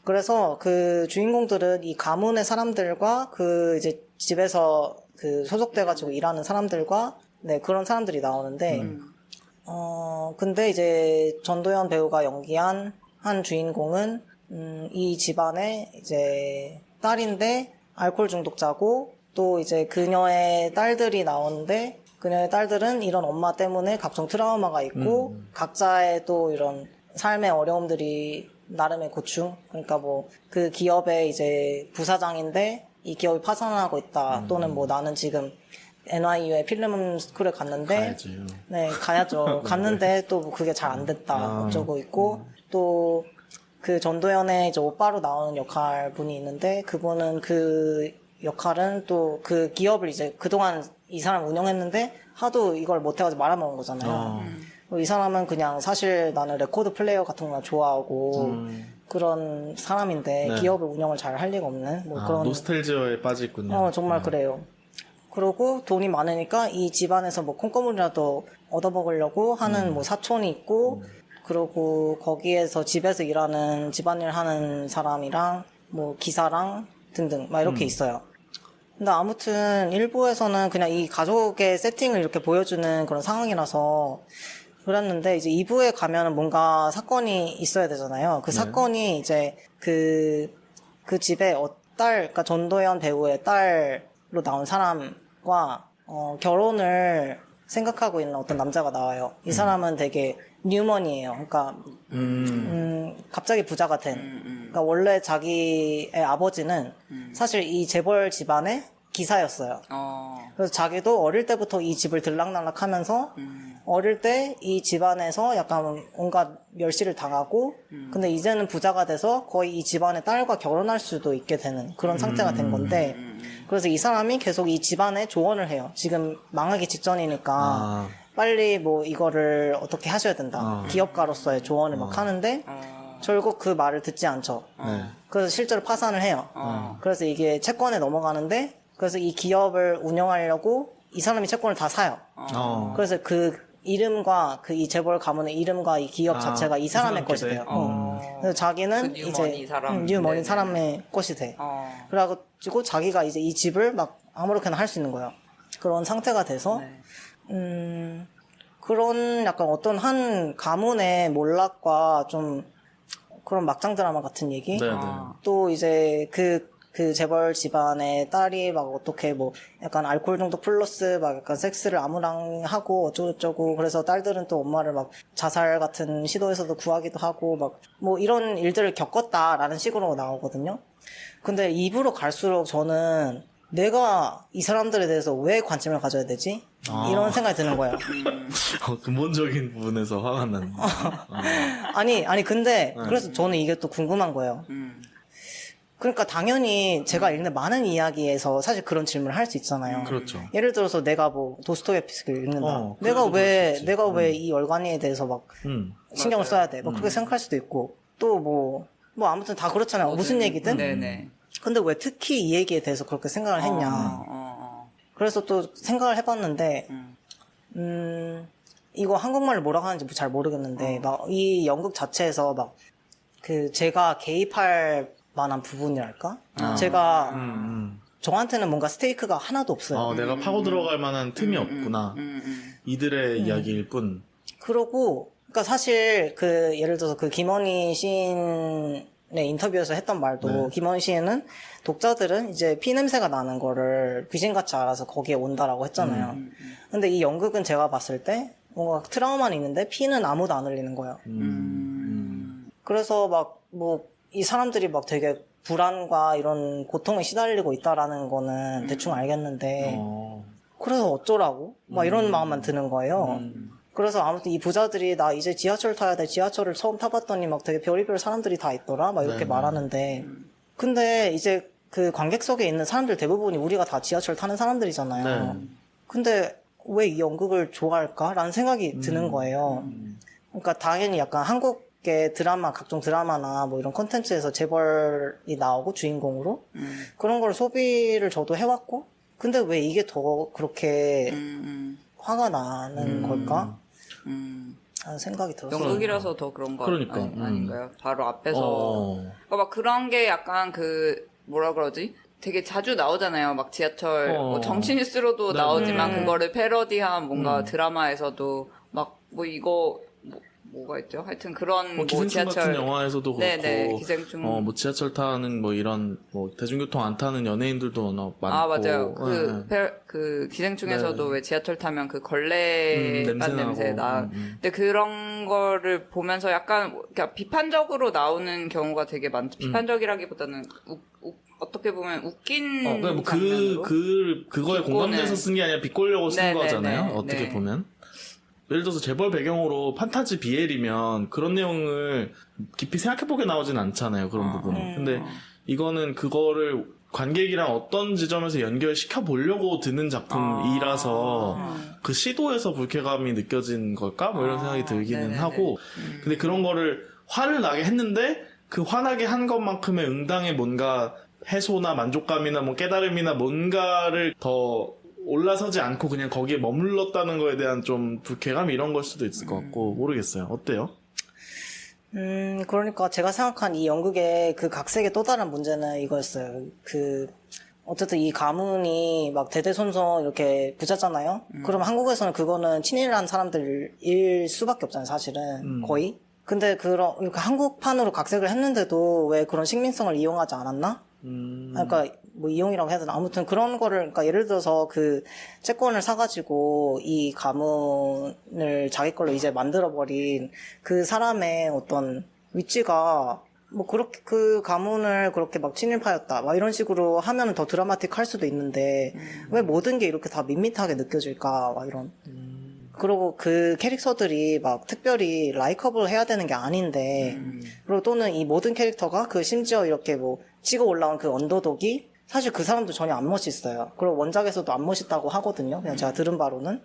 그래서 그 주인공들은 이 가문의 사람들과 그 이제 집에서 그 소속돼가지고 일하는 사람들과 네, 그런 사람들이 나오는데, 근데 이제 전도연 배우가 연기한 한 주인공은, 이 집안의 이제 딸인데, 알코올 중독자고, 또 이제 그녀의 딸들이 나오는데, 그녀의 딸들은 이런 엄마 때문에 각종 트라우마가 있고, 각자의 또 이런 삶의 어려움들이 나름의 고충, 그러니까 뭐, 그 기업의 이제 부사장인데, 이 기업이 파산하고 있다, 또는 뭐 나는 지금, NYU에 필름 스쿨에 갔는데 가야지. 네 가야죠. 갔는데 또 그게 잘 안 됐다 어쩌고 있고 또 그 전도연의 이제 오빠로 나오는 역할 분이 있는데 그분은 그 역할은 또 그 기업을 이제 그동안 이 사람 운영했는데 하도 이걸 못해가지고 말아먹은 거잖아요. 이 사람은 그냥 사실 나는 레코드 플레이어 같은 거 좋아하고 그런 사람인데 네. 기업을 운영을 잘 할 리가 없는 뭐 그런 노스텔지어에 빠져있군요. 정말 그래요. 그러고 돈이 많으니까 이 집안에서 뭐 콩고물이라도 얻어먹으려고 하는 뭐 사촌이 있고 그러고 거기에서 집에서 일하는 집안일 하는 사람이랑 뭐 기사랑 등등 막 이렇게 있어요. 근데 아무튼 일부에서는 그냥 이 가족의 세팅을 이렇게 보여주는 그런 상황이라서 그랬는데 이제 2부에 가면은 뭔가 사건이 있어야 되잖아요. 그 사건이 이제 그 집에 그러니까 전도연 배우의 딸로 나온 사람과 결혼을 생각하고 있는 어떤 남자가 나와요. 이 사람은 되게 뉴먼이에요. 그러니까 갑자기 부자가 된. 그러니까 원래 자기의 아버지는 사실 이 재벌 집안의 기사였어요. 그래서 자기도 어릴 때부터 이 집을 들락날락하면서 어릴 때 이 집안에서 약간 온갖 멸시를 당하고 근데 이제는 부자가 돼서 거의 이 집안의 딸과 결혼할 수도 있게 되는 그런 상태가 된 건데 그래서 이 사람이 계속 이 집안에 조언을 해요. 지금 망하기 직전이니까 빨리 뭐 이거를 어떻게 하셔야 된다. 기업가로서의 조언을 막 하는데 결국 그 말을 듣지 않죠. 그래서 실제로 파산을 해요. 그래서 이게 채권에 넘어가는데 그래서 이 기업을 운영하려고 이 사람이 채권을 다 사요. 그래서 그 이름과 그 이 재벌 가문의 이름과 이 기업 자체가 이 사람의 것이 돼요. 그래서 자기는 그 이제 뉴머니 사람. 뉴머니 네네. 사람의 것이 돼. 그래가지고 자기가 이제 이 집을 막 아무렇게나 할 수 있는 거예요. 그런 상태가 돼서 그런 약간 어떤 한 가문의 몰락과 좀 그런 막장 드라마 같은 얘기. 네네. 또 이제 그 재벌 집안의 딸이 막 어떻게 뭐 약간 알코올 중독 플러스 막 약간 섹스를 아무랑 하고 어쩌고저쩌고 그래서 딸들은 또 엄마를 막 자살 같은 시도에서도 구하기도 하고 막 뭐 이런 일들을 겪었다라는 식으로 나오거든요. 근데 입으로 갈수록 저는 내가 이 사람들에 대해서 왜 관심을 가져야 되지? 이런 생각이 드는 거예요. 근본적인 부분에서 화가 나는. 아니 근데 그래서 저는 이게 또 궁금한 거예요. 그러니까 당연히 제가 읽는 많은 이야기에서 사실 그런 질문을 할 수 있잖아요. 그렇죠. 예를 들어서 내가 뭐 도스토옙스키를 읽는다. 그래도 그럴 수 있지. 내가 왜 이 열간이에 대해서 막 신경을 써야 돼? 뭐 그렇게 생각할 수도 있고 또 뭐 아무튼 다 그렇잖아요. 무슨 얘기든. 네네. 근데 왜 특히 이 얘기에 대해서 그렇게 생각을 했냐. 그래서 또 생각을 해봤는데 이거 한국말로 뭐라고 하는지 잘 모르겠는데 막 이 연극 자체에서 막 그 제가 개입할 만한 부분이랄까? 제가 저한테는 뭔가 스테이크가 하나도 없어요. 내가 파고 들어갈 만한 틈이 없구나. 이들의 이야기일 뿐. 그러고 그러니까 사실 그 예를 들어서 그 김원희 시인의 인터뷰에서 했던 말도 김원희 시인은 독자들은 이제 피 냄새가 나는 거를 귀신같이 알아서 거기에 온다라고 했잖아요. 근데 이 연극은 제가 봤을 때 뭔가 트라우마는 있는데 피는 아무도 안 흘리는 거예요. 그래서 막 뭐 이 사람들이 막 되게 불안과 이런 고통에 시달리고 있다라는 거는 대충 알겠는데 그래서 어쩌라고? 막 이런 마음만 드는 거예요. 그래서 아무튼 이 부자들이 나 이제 지하철 타야 돼. 지하철을 처음 타봤더니 막 되게 별의별 사람들이 다 있더라. 막 이렇게 말하는데 근데 이제 그 관객석에 있는 사람들 대부분이 우리가 다 지하철 타는 사람들이잖아요. 근데 왜 이 연극을 좋아할까라는 생각이 드는 거예요. 그러니까 당연히 약간 한국의 드라마, 각종 드라마나 뭐 이런 콘텐츠에서 재벌이 나오고 주인공으로 그런 걸 소비를 저도 해왔고 근데 왜 이게 더 그렇게 화가 나는 걸까? 하는 생각이 들었어요. 연극이라서 더 그런 거 그러니까. 아닌가요? 바로 앞에서. 그러니까 막 그런 게 약간 뭐라 그러지? 되게 자주 나오잖아요. 막 지하철, 뭐 정치 뉴스로도 나오지만 그거를 패러디한 뭔가 드라마에서도 막 뭐 이거, 뭐가 있죠? 하여튼 그런 뭐 기생충 지하철 같은 영화에서도 그렇고 네네, 기생충. 뭐 지하철 타는 뭐 이런 뭐 대중교통 안 타는 연예인들도 많고. 맞아요. 그 기생충에서도 왜 지하철 타면 그 걸레간 냄새 나. 근데 그런 거를 보면서 약간 그러니까 비판적으로 나오는 경우가 되게 많죠. 비판적이라기보다는 어떻게 보면 웃긴 뭐 장면으로. 그거에 공감돼서 쓴 게 아니라 비꼬려고 쓴 거잖아요. 어떻게 보면. 예를 들어서 재벌 배경으로 판타지 BL이면 그런 내용을 깊이 생각해보게 나오진 않잖아요. 그런 부분은. 근데 이거는 그거를 관객이랑 어떤 지점에서 연결시켜 보려고 드는 작품이라서 그 시도에서 불쾌감이 느껴진 걸까? 뭐 이런 생각이 들기는 하고. 근데 그런 거를 화를 나게 했는데 그 화나게 한 것만큼의 응당의 뭔가 해소나 만족감이나 뭐 깨달음이나 뭔가를 더 올라서지 않고 그냥 거기에 머물렀다는 거에 대한 좀 불쾌감 이런 걸 수도 있을 것 같고 모르겠어요. 어때요? 그러니까 제가 생각한 이 연극의 그 각색의 또 다른 문제는 이거였어요. 어쨌든 이 가문이 막 대대손손 이렇게 부자잖아요? 그럼 한국에서는 그거는 친일한 사람들일 수밖에 없잖아요, 사실은. 거의. 근데 그러니까 한국판으로 각색을 했는데도 왜 그런 식민성을 이용하지 않았나? 그러니까 뭐 이용이라고 해야 되나? 아무튼 그런 거를, 그러니까 예를 들어서 그 채권을 사가지고 이 가문을 자기 걸로 이제 만들어버린 그 사람의 어떤 위치가 뭐 그렇게 그 가문을 그렇게 막 친일파였다 막 이런 식으로 하면은 더 드라마틱할 수도 있는데 왜 모든 게 이렇게 다 밋밋하게 느껴질까 막 이런. 그리고 그 캐릭터들이 막 특별히 라이커블 해야 되는 게 아닌데 그리고 또는 이 모든 캐릭터가 그 심지어 이렇게 뭐 치고 올라온 그 언더독이 사실 그 사람도 전혀 안 멋있어요. 그리고 원작에서도 안 멋있다고 하거든요. 그냥 제가 들은 바로는.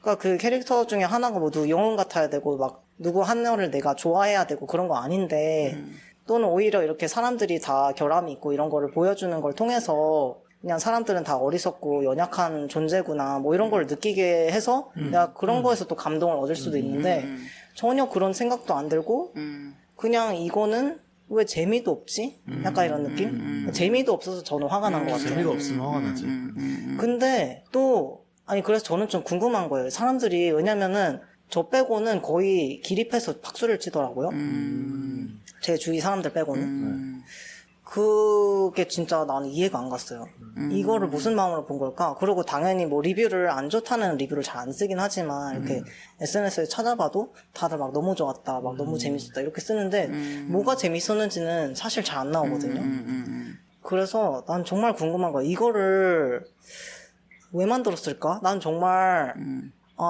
그러니까 그 캐릭터 중에 하나가 뭐 영웅 같아야 되고 막 누구 한 명을 내가 좋아해야 되고 그런 거 아닌데 또는 오히려 이렇게 사람들이 다 결함이 있고 이런 거를 보여주는 걸 통해서 그냥 사람들은 다 어리석고 연약한 존재구나 뭐 이런 걸 느끼게 해서 내가 그런 거에서 또 감동을 얻을 수도 있는데 전혀 그런 생각도 안 들고 그냥 이거는 왜 재미도 없지? 약간 이런 느낌? 재미도 없어서 저는 화가 난 것 같아요. 재미가 없으면 화가 나지. 근데 또 아니, 그래서 저는 좀 궁금한 거예요. 사람들이, 왜냐면은, 저 빼고는 거의 기립해서 박수를 치더라고요. 제 주위 사람들 빼고는. 그게 진짜 나는 이해가 안 갔어요. 이거를 무슨 마음으로 본 걸까? 그리고 당연히 뭐 리뷰를 안 좋다는 리뷰를 잘 안 쓰긴 하지만 이렇게 SNS에 찾아봐도 다들 막 너무 좋았다, 막 너무 재밌었다 이렇게 쓰는데 뭐가 재밌었는지는 사실 잘 안 나오거든요. 그래서 난 정말 궁금한 거야. 이거를 왜 만들었을까? 난 정말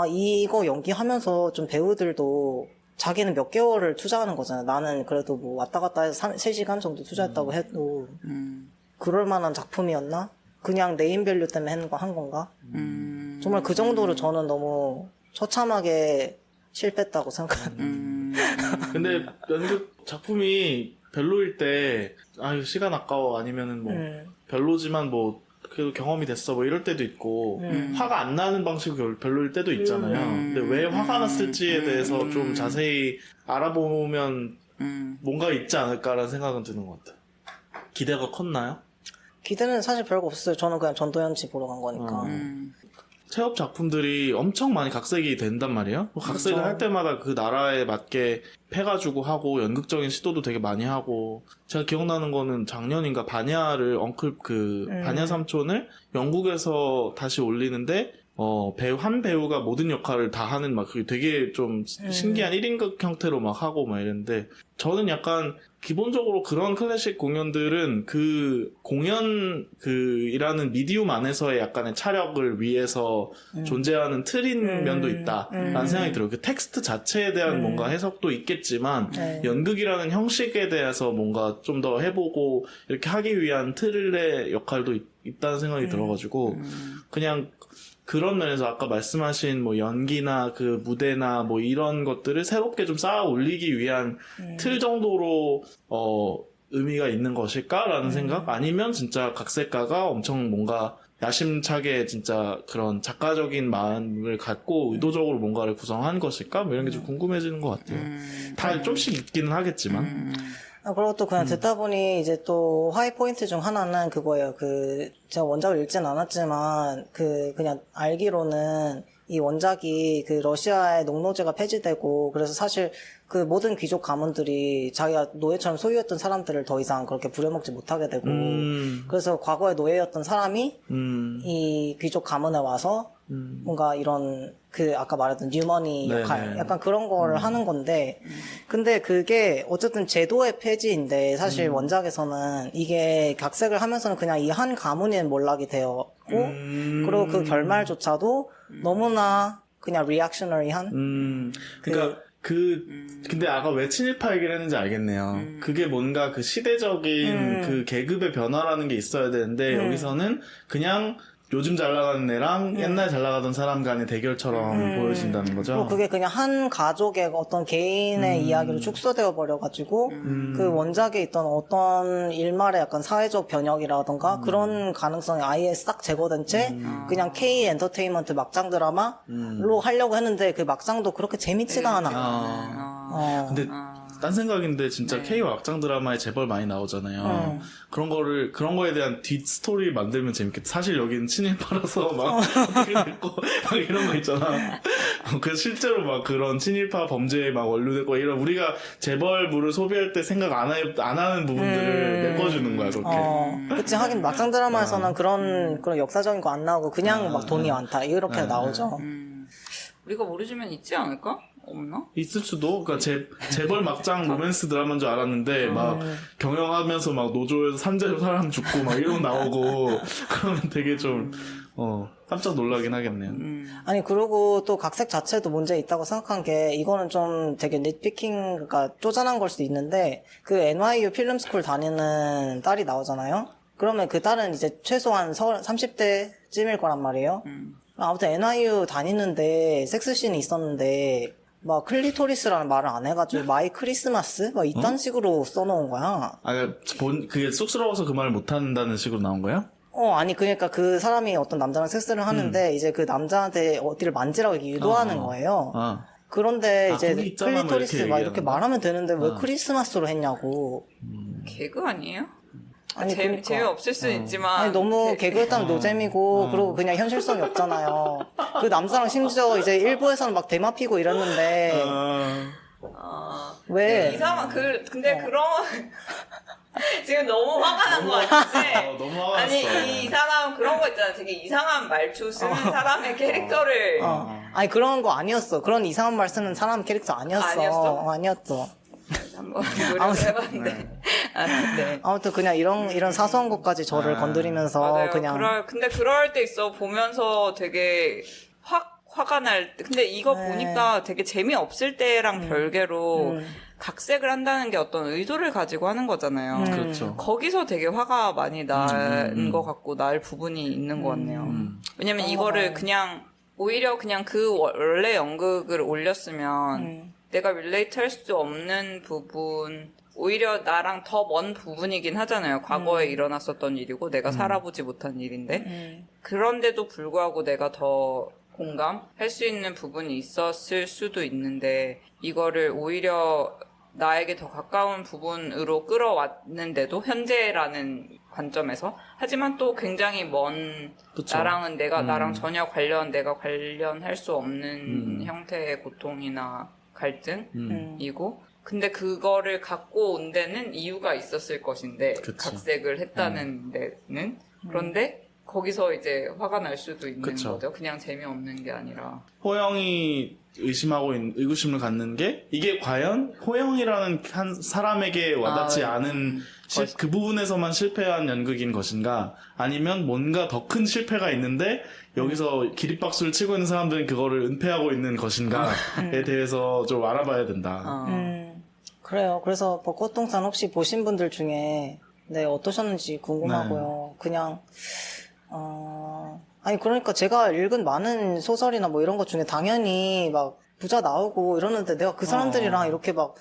이거 연기하면서 좀 배우들도 자기는 몇 개월을 투자하는 거잖아요. 나는 그래도 뭐 왔다 갔다 해서 3시간 정도 투자했다고 해도 그럴 만한 작품이었나? 그냥 네임밸류 때문에 한 건가? 정말 그 정도로 저는 너무 처참하게 실패했다고 생각합니다. 근데 연극 작품이 별로일 때 아유 시간 아까워 아니면은 뭐 별로지만 뭐 그래도 경험이 됐어 뭐 이럴 때도 있고 화가 안 나는 방식이 별로일 때도 있잖아요. 근데 왜 화가 났을지에 대해서 좀 자세히 알아보면 뭔가 있지 않을까라는 생각은 드는 것 같아요. 기대가 컸나요? 기대는 사실 별거 없었어요. 저는 그냥 전도연 씨 보러 간 거니까. 체업 작품들이 엄청 많이 각색이 된단 말이에요. 각색을 할 때마다 그 나라에 맞게 해가지고 하고 연극적인 시도도 되게 많이 하고 제가 기억나는 거는 작년인가 바냐를 바냐 삼촌을 영국에서 다시 올리는데 한 배우가 모든 역할을 다 하는 막 그게 되게 좀 신기한 1인극 형태로 막 하고 막 이랬는데 저는 약간 기본적으로 그런 클래식 공연들은 그 공연 이라는 미디움 안에서의 약간의 차력을 위해서 존재하는 틀인 면도 있다라는 생각이 들어요. 그 텍스트 자체에 대한 뭔가 해석도 있겠지만 연극이라는 형식에 대해서 뭔가 좀 더 해보고 이렇게 하기 위한 틀의 역할도 있다는 생각이 들어가지고 그냥 그런 면에서 아까 말씀하신 뭐 연기나 그 무대나 뭐 이런 것들을 새롭게 좀 쌓아 올리기 위한 틀 정도로 의미가 있는 것일까라는 생각? 아니면 진짜 각색가가 엄청 뭔가 야심차게 진짜 그런 작가적인 마음을 갖고 의도적으로 뭔가를 구성한 것일까? 뭐 이런 게 좀 궁금해지는 것 같아요. 다 좀씩 있기는 하겠지만. 그리고 또 그냥 듣다 보니 이제 또 하이 포인트 중 하나는 그거예요. 제가 원작을 읽진 않았지만 그냥 알기로는 이 원작이 그 러시아의 농노제가 폐지되고 그래서 사실 그 모든 귀족 가문들이 자기가 노예처럼 소유했던 사람들을 더 이상 그렇게 부려먹지 못하게 되고 그래서 과거에 노예였던 사람이 이 귀족 가문에 와서 뭔가 이런 아까 말했던 뉴머니 역할 약간 그런 거를 하는 건데 근데 그게 어쨌든 제도의 폐지인데 사실 원작에서는 이게 각색을 하면서는 그냥 이 한 가문의 몰락이 되었고 그리고 그 결말조차도 너무나 그냥 리액셔너리한 그러니까 근데 아까 왜 친일파 얘기를 했는지 알겠네요. 그게 뭔가 그 시대적인 그 계급의 변화라는 게 있어야 되는데 여기서는 그냥 요즘 잘 나가는 애랑 옛날 잘 나가던 사람 간의 대결처럼 보여진다는 거죠. 그게 그냥 한 가족의 어떤 개인의 이야기로 축소되어 버려가지고 그 원작에 있던 어떤 일말의 약간 사회적 변혁이라던가 그런 가능성이 아예 싹 제거된 채 그냥 K 엔터테인먼트 막장 드라마로 하려고 했는데 그 막장도 그렇게 재밌지가 않아. 근데 딴 생각인데 진짜 K 막장 드라마에 재벌 많이 나오잖아요. 그런 거에 대한 뒷스토리 만들면 재밌겠다. 사실 여기는 친일파라서 막 어떻게 됐고 막 이런 거 있잖아. 그래서 실제로 막 그런 친일파 범죄에 막 원류되고 이런 우리가 재벌물을 소비할 때 생각 안 하는 부분들을 메꿔주는 거야 그렇게. 그치 하긴 막장 드라마에서는 그런 역사적인 거 안 나오고 그냥 막 돈이 많다 이렇게 나오죠. 우리가 모르지만 있지 않을까? 없나? 있을 수도. 그러니까 재벌 막장 로맨스 드라마인 줄 알았는데 막 경영하면서 막 노조에서 산재로 사람 죽고 막 이런 거 나오고 그러면 되게 좀 깜짝 놀라긴 하겠네요. 아니 그리고 또 각색 자체도 문제 있다고 생각한 게 이거는 좀 되게 닛피킹 그러니까 쪼잔한 걸 수도 있는데 그 NYU 필름스쿨 다니는 딸이 나오잖아요. 그러면 그 딸은 이제 최소한 30대쯤일 거란 말이에요. 아무튼 NYU 다니는데 섹스씬이 있었는데 막 클리토리스라는 말을 안 해가지고 마이 크리스마스? 막 이딴 식으로 써놓은 거야. 그게 쑥스러워서 그 말을 못한다는 식으로 나온 거예요? 아니 그러니까 그 사람이 어떤 남자랑 섹스를 하는데 이제 그 남자한테 어디를 만지라고 이렇게 유도하는 거예요. 그런데 이제 클리토리스 막 이렇게 말하면 되는데 왜 크리스마스로 했냐고. 개그 아니에요? 아니, 그러니까. 재미없을 수는 있지만. 아니, 너무 개그에 따면 노잼이고, 그리고 그냥 현실성이 없잖아요. 그 남자랑 심지어 이제 일부에서는 막 대마 피고 이랬는데, 왜? 이상한, 근데 그런, 지금 너무 화가 난 것 같은데. 너무 화가 아니, 났어. 이 사람 그런 거 있잖아. 되게 이상한 말투 쓰는 사람의 캐릭터를. 아니, 그런 거 아니었어. 그런 이상한 말 쓰는 사람 캐릭터 아니었어. 아니었어? 아니었어. 한번 노력을 해봤는데. 네. 아무튼 그냥 이런 사소한 것까지 저를 건드리면서 맞아요. 그냥. 근데 그럴 때 있어. 보면서 되게 화가 날 때. 근데 이거 네. 보니까 되게 재미없을 때랑 별개로 각색을 한다는 게 어떤 의도를 가지고 하는 거잖아요. 그렇죠. 거기서 되게 화가 많이 난 것 같고 날 부분이 있는 것 같네요. 왜냐면 이거를 그냥 오히려 그냥 그 원래 연극을 올렸으면 내가 릴레이트 할 수 없는 부분 오히려 나랑 더 먼 부분이긴 하잖아요. 과거에 일어났었던 일이고 내가 살아보지 못한 일인데 그런데도 불구하고 내가 더 공감할 수 있는 부분이 있었을 수도 있는데 이거를 오히려 나에게 더 가까운 부분으로 끌어왔는데도 현재라는 관점에서 하지만 또 굉장히 먼 그쵸. 나랑은 나랑 전혀 내가 관련할 수 없는 형태의 고통이나 갈등이고 근데 그거를 갖고 온 데는 이유가 있었을 것인데 그쵸. 각색을 했다는 데는 그런데 거기서 이제 화가 날 수도 있는 그쵸. 거죠. 그냥 재미없는 게 아니라. 호영이 의구심을 갖는 게 이게 과연 호영이라는 한 사람에게 와닿지 않은 그 부분에서만 실패한 연극인 것인가 아니면 뭔가 더 큰 실패가 있는데 여기서 기립박수를 치고 있는 사람들은 그거를 은폐하고 있는 것인가에 대해서 좀 알아봐야 된다. 그래요. 그래서 벚꽃동산 혹시 보신 분들 중에 네, 어떠셨는지 궁금하고요. 그냥 아니 그러니까 제가 읽은 많은 소설이나 뭐 이런 것 중에 당연히 막 부자 나오고 이러는데 내가 그 사람들이랑 이렇게 막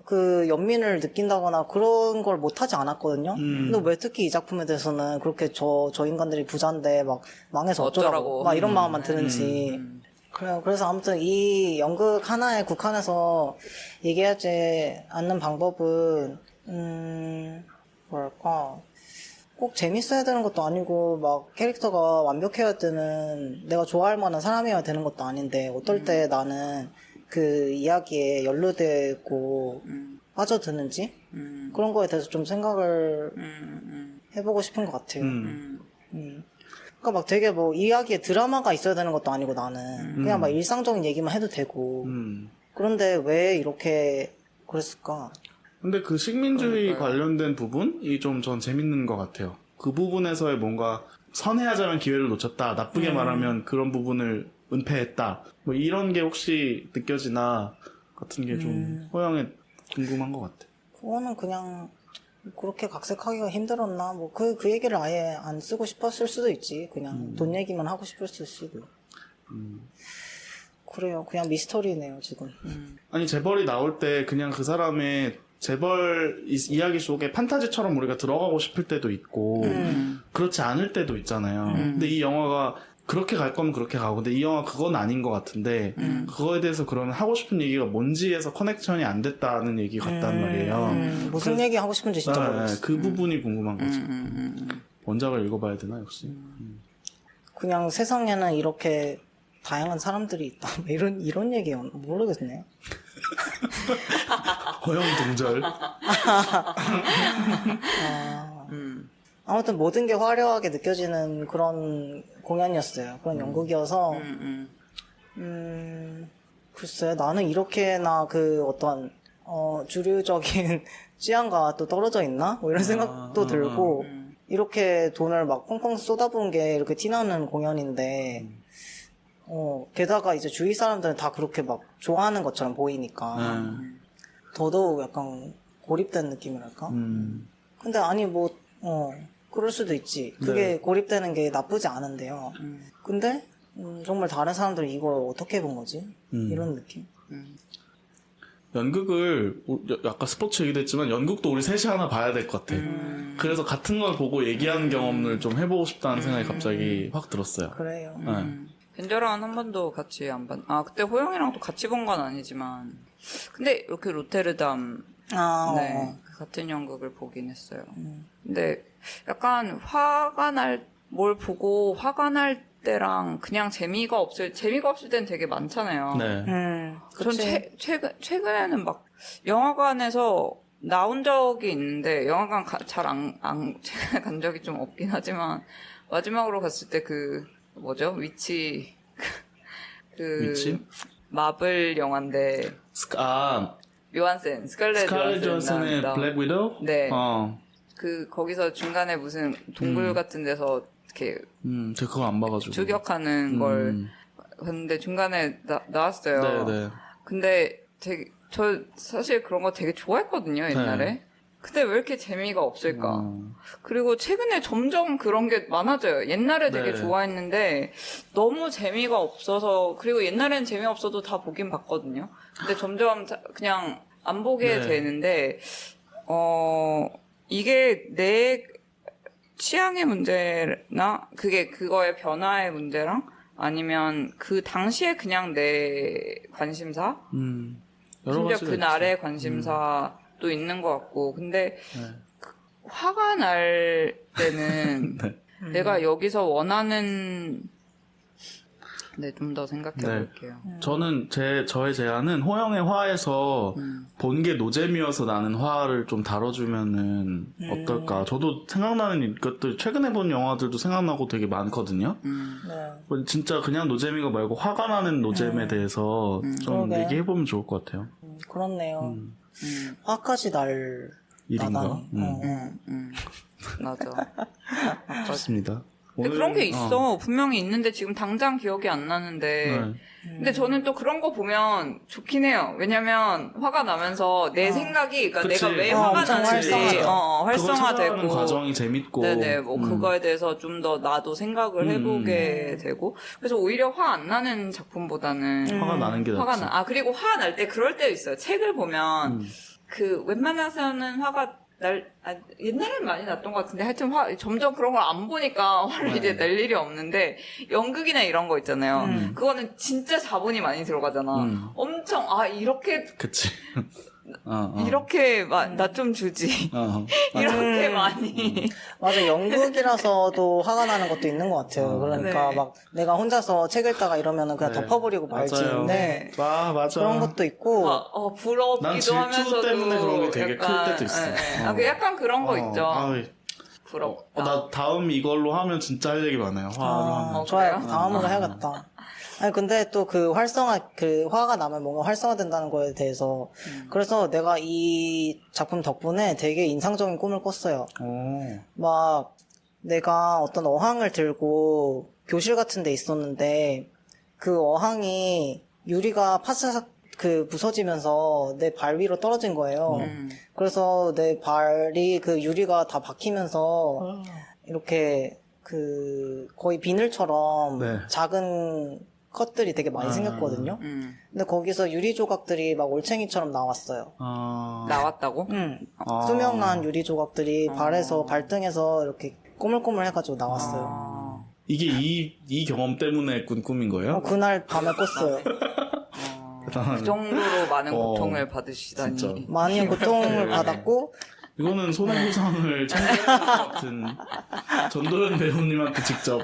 그 연민을 느낀다거나 그런 걸 못하지 않았거든요. 근데 왜 특히 이 작품에 대해서는 그렇게 저 인간들이 부자인데 막 망해서 어쩌라고 막 이런 마음만 드는지. 그래요. 그래서 아무튼 이 연극 하나에 국한해서 얘기하지 않는 방법은 뭐랄까 꼭 재밌어야 되는 것도 아니고 막 캐릭터가 완벽해야 되는 내가 좋아할 만한 사람이어야 되는 것도 아닌데 어떨 때 나는 그 이야기에 연루되고 빠져드는지 그런 거에 대해서 좀 생각을 해보고 싶은 것 같아요. 그러니까 막 되게 뭐 이야기에 드라마가 있어야 되는 것도 아니고 나는 그냥 막 일상적인 얘기만 해도 되고 그런데 왜 이렇게 그랬을까? 근데 그 식민주의 관련된 부분이 좀 전 재밌는 것 같아요. 그 부분에서의 뭔가 선회하자면 기회를 놓쳤다. 나쁘게 말하면 그런 부분을 은폐했다. 뭐 이런 게 혹시 느껴지나 같은 게 좀 호영에 궁금한 것 같아. 그거는 그냥 그렇게 각색하기가 힘들었나? 뭐 그 얘기를 아예 안 쓰고 싶었을 수도 있지. 그냥 돈 얘기만 하고 싶었을 수도. 그래요. 그냥 미스터리네요 지금. 아니 재벌이 나올 때 그냥 그 사람의 재벌 이야기 속에 판타지처럼 우리가 들어가고 싶을 때도 있고 그렇지 않을 때도 있잖아요. 근데 이 영화가 그렇게 갈 거면 그렇게 가고 근데 이 영화 그건 아닌 것 같은데 그거에 대해서 그러면 하고 싶은 얘기가 뭔지에서 커넥션이 안 됐다는 얘기 같단 말이에요. 무슨 얘기 하고 싶은지 진짜 모르겠어. 그 부분이 궁금한 거지. 원작을 읽어봐야 되나 역시. 그냥 세상에는 이렇게 다양한 사람들이 있다. 뭐 이런 얘기요. 모르겠네. 허영 동절. 아무튼 모든 게 화려하게 느껴지는 그런 공연이었어요. 그런 연극이어서 글쎄 나는 이렇게나 그 어떤 주류적인 취향과 또 떨어져 있나? 뭐 이런 생각도 들고 이렇게 돈을 막 펑펑 쏟아부은 게 이렇게 티나는 공연인데 게다가 이제 주위 사람들은 다 그렇게 막 좋아하는 것처럼 보이니까 더더욱 약간 고립된 느낌이랄까? 근데 아니 뭐 그럴 수도 있지. 그게 네. 고립되는 게 나쁘지 않은데요. 근데 정말 다른 사람들은 이걸 어떻게 본 거지? 이런 느낌. 연극을 아까 스포츠 얘기도 했지만 연극도 우리 셋이 하나 봐야 될 것 같아. 그래서 같은 걸 보고 얘기하는 경험을 좀 해보고 싶다는 생각이 갑자기 확 들었어요. 그래요. 벤저랑 한 번도 같이 안 봤. 그때 호영이랑 또 같이 본 건 아니지만. 근데 이렇게 로테르담 네, 같은 연극을 보긴 했어요. 근데 약간 화가 뭘 보고 화가 날 때랑 그냥 재미가 없을 때는 되게 많잖아요. 네. 전 최근에는 막 영화관에서 나온 적이 있는데 영화관 최근에 간 적이 좀 없긴 하지만 마지막으로 갔을 때 위치 위치? 마블 영화인데 스칼렛 존슨의 블랙 위도우? 네. 어. 거기서 중간에 무슨 동굴 같은 데서 이렇게 제가 그거 안 봐가지고. 추격하는 걸 봤는데 중간에 나왔어요. 네네. 근데 저 사실 그런 거 되게 좋아했거든요, 옛날에. 네. 근데 왜 이렇게 재미가 없을까? 그리고 최근에 점점 그런 게 많아져요. 옛날에 되게 네. 좋아했는데 너무 재미가 없어서, 그리고 옛날엔 재미없어도 다 보긴 봤거든요. 근데 점점 그냥 안 보게 네. 되는데 이게 내 취향의 문제나 그거의 변화의 문제랑 아니면 그 당시에 그냥 내 관심사? 여러 심지어 가지가 그날의 있죠. 관심사도 있는 것 같고. 근데 네. 화가 날 때는 네. 내가 여기서 원하는 좀 더 생각해 볼게요. 저는 저의 제안은 호영의 화에서 본 게 노잼이어서 나는 화를 좀 다뤄주면은 어떨까. 저도 생각나는 것들, 최근에 본 영화들도 생각나고 되게 많거든요. 네. 진짜 그냥 노잼이가 말고 화가 나는 노잼에 대해서 좀 그러게. 얘기해보면 좋을 것 같아요. 그렇네요. 화까지 날 일인가? 나다니. 맞아. 좋습니다. 근데 그런 게 있어. 분명히 있는데 지금 당장 기억이 안 나는데. 네. 근데 저는 또 그런 거 보면 좋긴 해요. 왜냐면 화가 나면서 내 생각이, 그러니까 그치. 내가 왜 어, 화가 엄청 나는지 활성화죠. 그거 찾아가는 활성화되고. 과정이 재밌고. 네네, 그거에 대해서 좀 더 나도 생각을 해보게 되고. 그래서 오히려 화 안 나는 작품보다는 화가 나는 게 낫지. 그리고 화 날 때 그럴 때 있어요. 책을 보면 웬만해서는 화가 옛날에는 많이 났던 것 같은데 하여튼 점점 그런 걸 안 보니까 화를 이제 낼 일이 없는데 연극이나 이런 거 있잖아요. 그거는 진짜 자본이 많이 들어가잖아. 엄청 이렇게 그치. 이렇게 나 좀 주지. 이렇게 많이. 맞아, 연극이라서도 화가 나는 것도 있는 것 같아요. 그러니까 네. 막 내가 혼자서 책 읽다가 이러면은 그냥 네. 덮어버리고 맞아요. 말지인데 맞아. 그런 것도 있고 난 부럽기도 질투 하면서도 때문에 그런 게 되게 약간, 클 때도 있어. 약간 그런 거 있죠. 부럽다. 나 다음 이걸로 하면 진짜 할 얘기 많아요. 화로 하면. 좋아요. 그래요? 다음으로 해야겠다. 아니 근데 또 화가 나면 뭔가 활성화된다는 거에 대해서 그래서 내가 이 작품 덕분에 되게 인상적인 꿈을 꿨어요. 막 내가 어떤 어항을 들고 교실 같은 데 있었는데 그 어항이 유리가 파스삭 부서지면서 내 발 위로 떨어진 거예요. 그래서 내 발이 그 유리가 다 박히면서 이렇게 거의 비늘처럼 네. 작은 컷들이 되게 많이 생겼거든요. 근데 거기서 유리 조각들이 막 올챙이처럼 나왔어요. 나왔다고? 투명한 유리 조각들이 발등에서 이렇게 꼬물꼬물 해가지고 나왔어요. 이게 이 경험 때문에 꾼 꿈인 거예요? 그날 밤에 꿨어요. 그 정도로 많은 고통을 받으시다니. 진짜. 많이 고통을 받았고 이거는 손해보상을 청구할 것 같은 전도연 배우님한테 직접.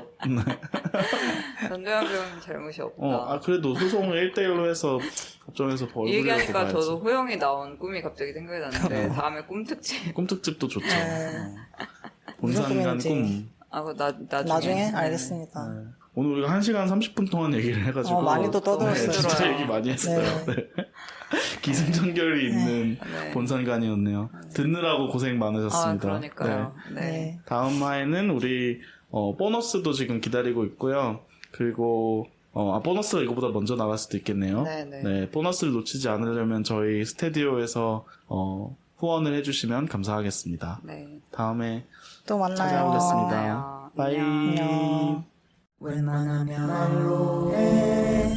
전도연 배우님 잘못이 없다. 그래도 소송을 1대1로 해서 법정에서 이 벌을 얘기하니까 봐야지. 저도 호영이 나온 꿈이 갑자기 생각이 났는데 다음에 꿈특집. 꿈특집도 좋죠. 무슨 본산간 꿈인지. 꿈. 나중에 알겠습니다. 네. 오늘 우리가 1시간 30분 동안 얘기를 해가지고 많이 또 떠들었어요. 진짜 힘들어요. 얘기 많이 했어요. 네. 기승전결이 있는 네. 본산간이었네요. 듣느라고 고생 많으셨습니다. 그러니까요. 네. 네. 다음 화에는 우리 보너스도 지금 기다리고 있고요. 그리고 보너스가 이거보다 먼저 나갈 수도 있겠네요. 네. 보너스를 놓치지 않으려면 저희 스테디오에서 후원을 해주시면 감사하겠습니다. 네. 다음에 또 만나요. 찾아오겠습니다. 만나요. 바이. 안녕. 웬만하면 말로 해.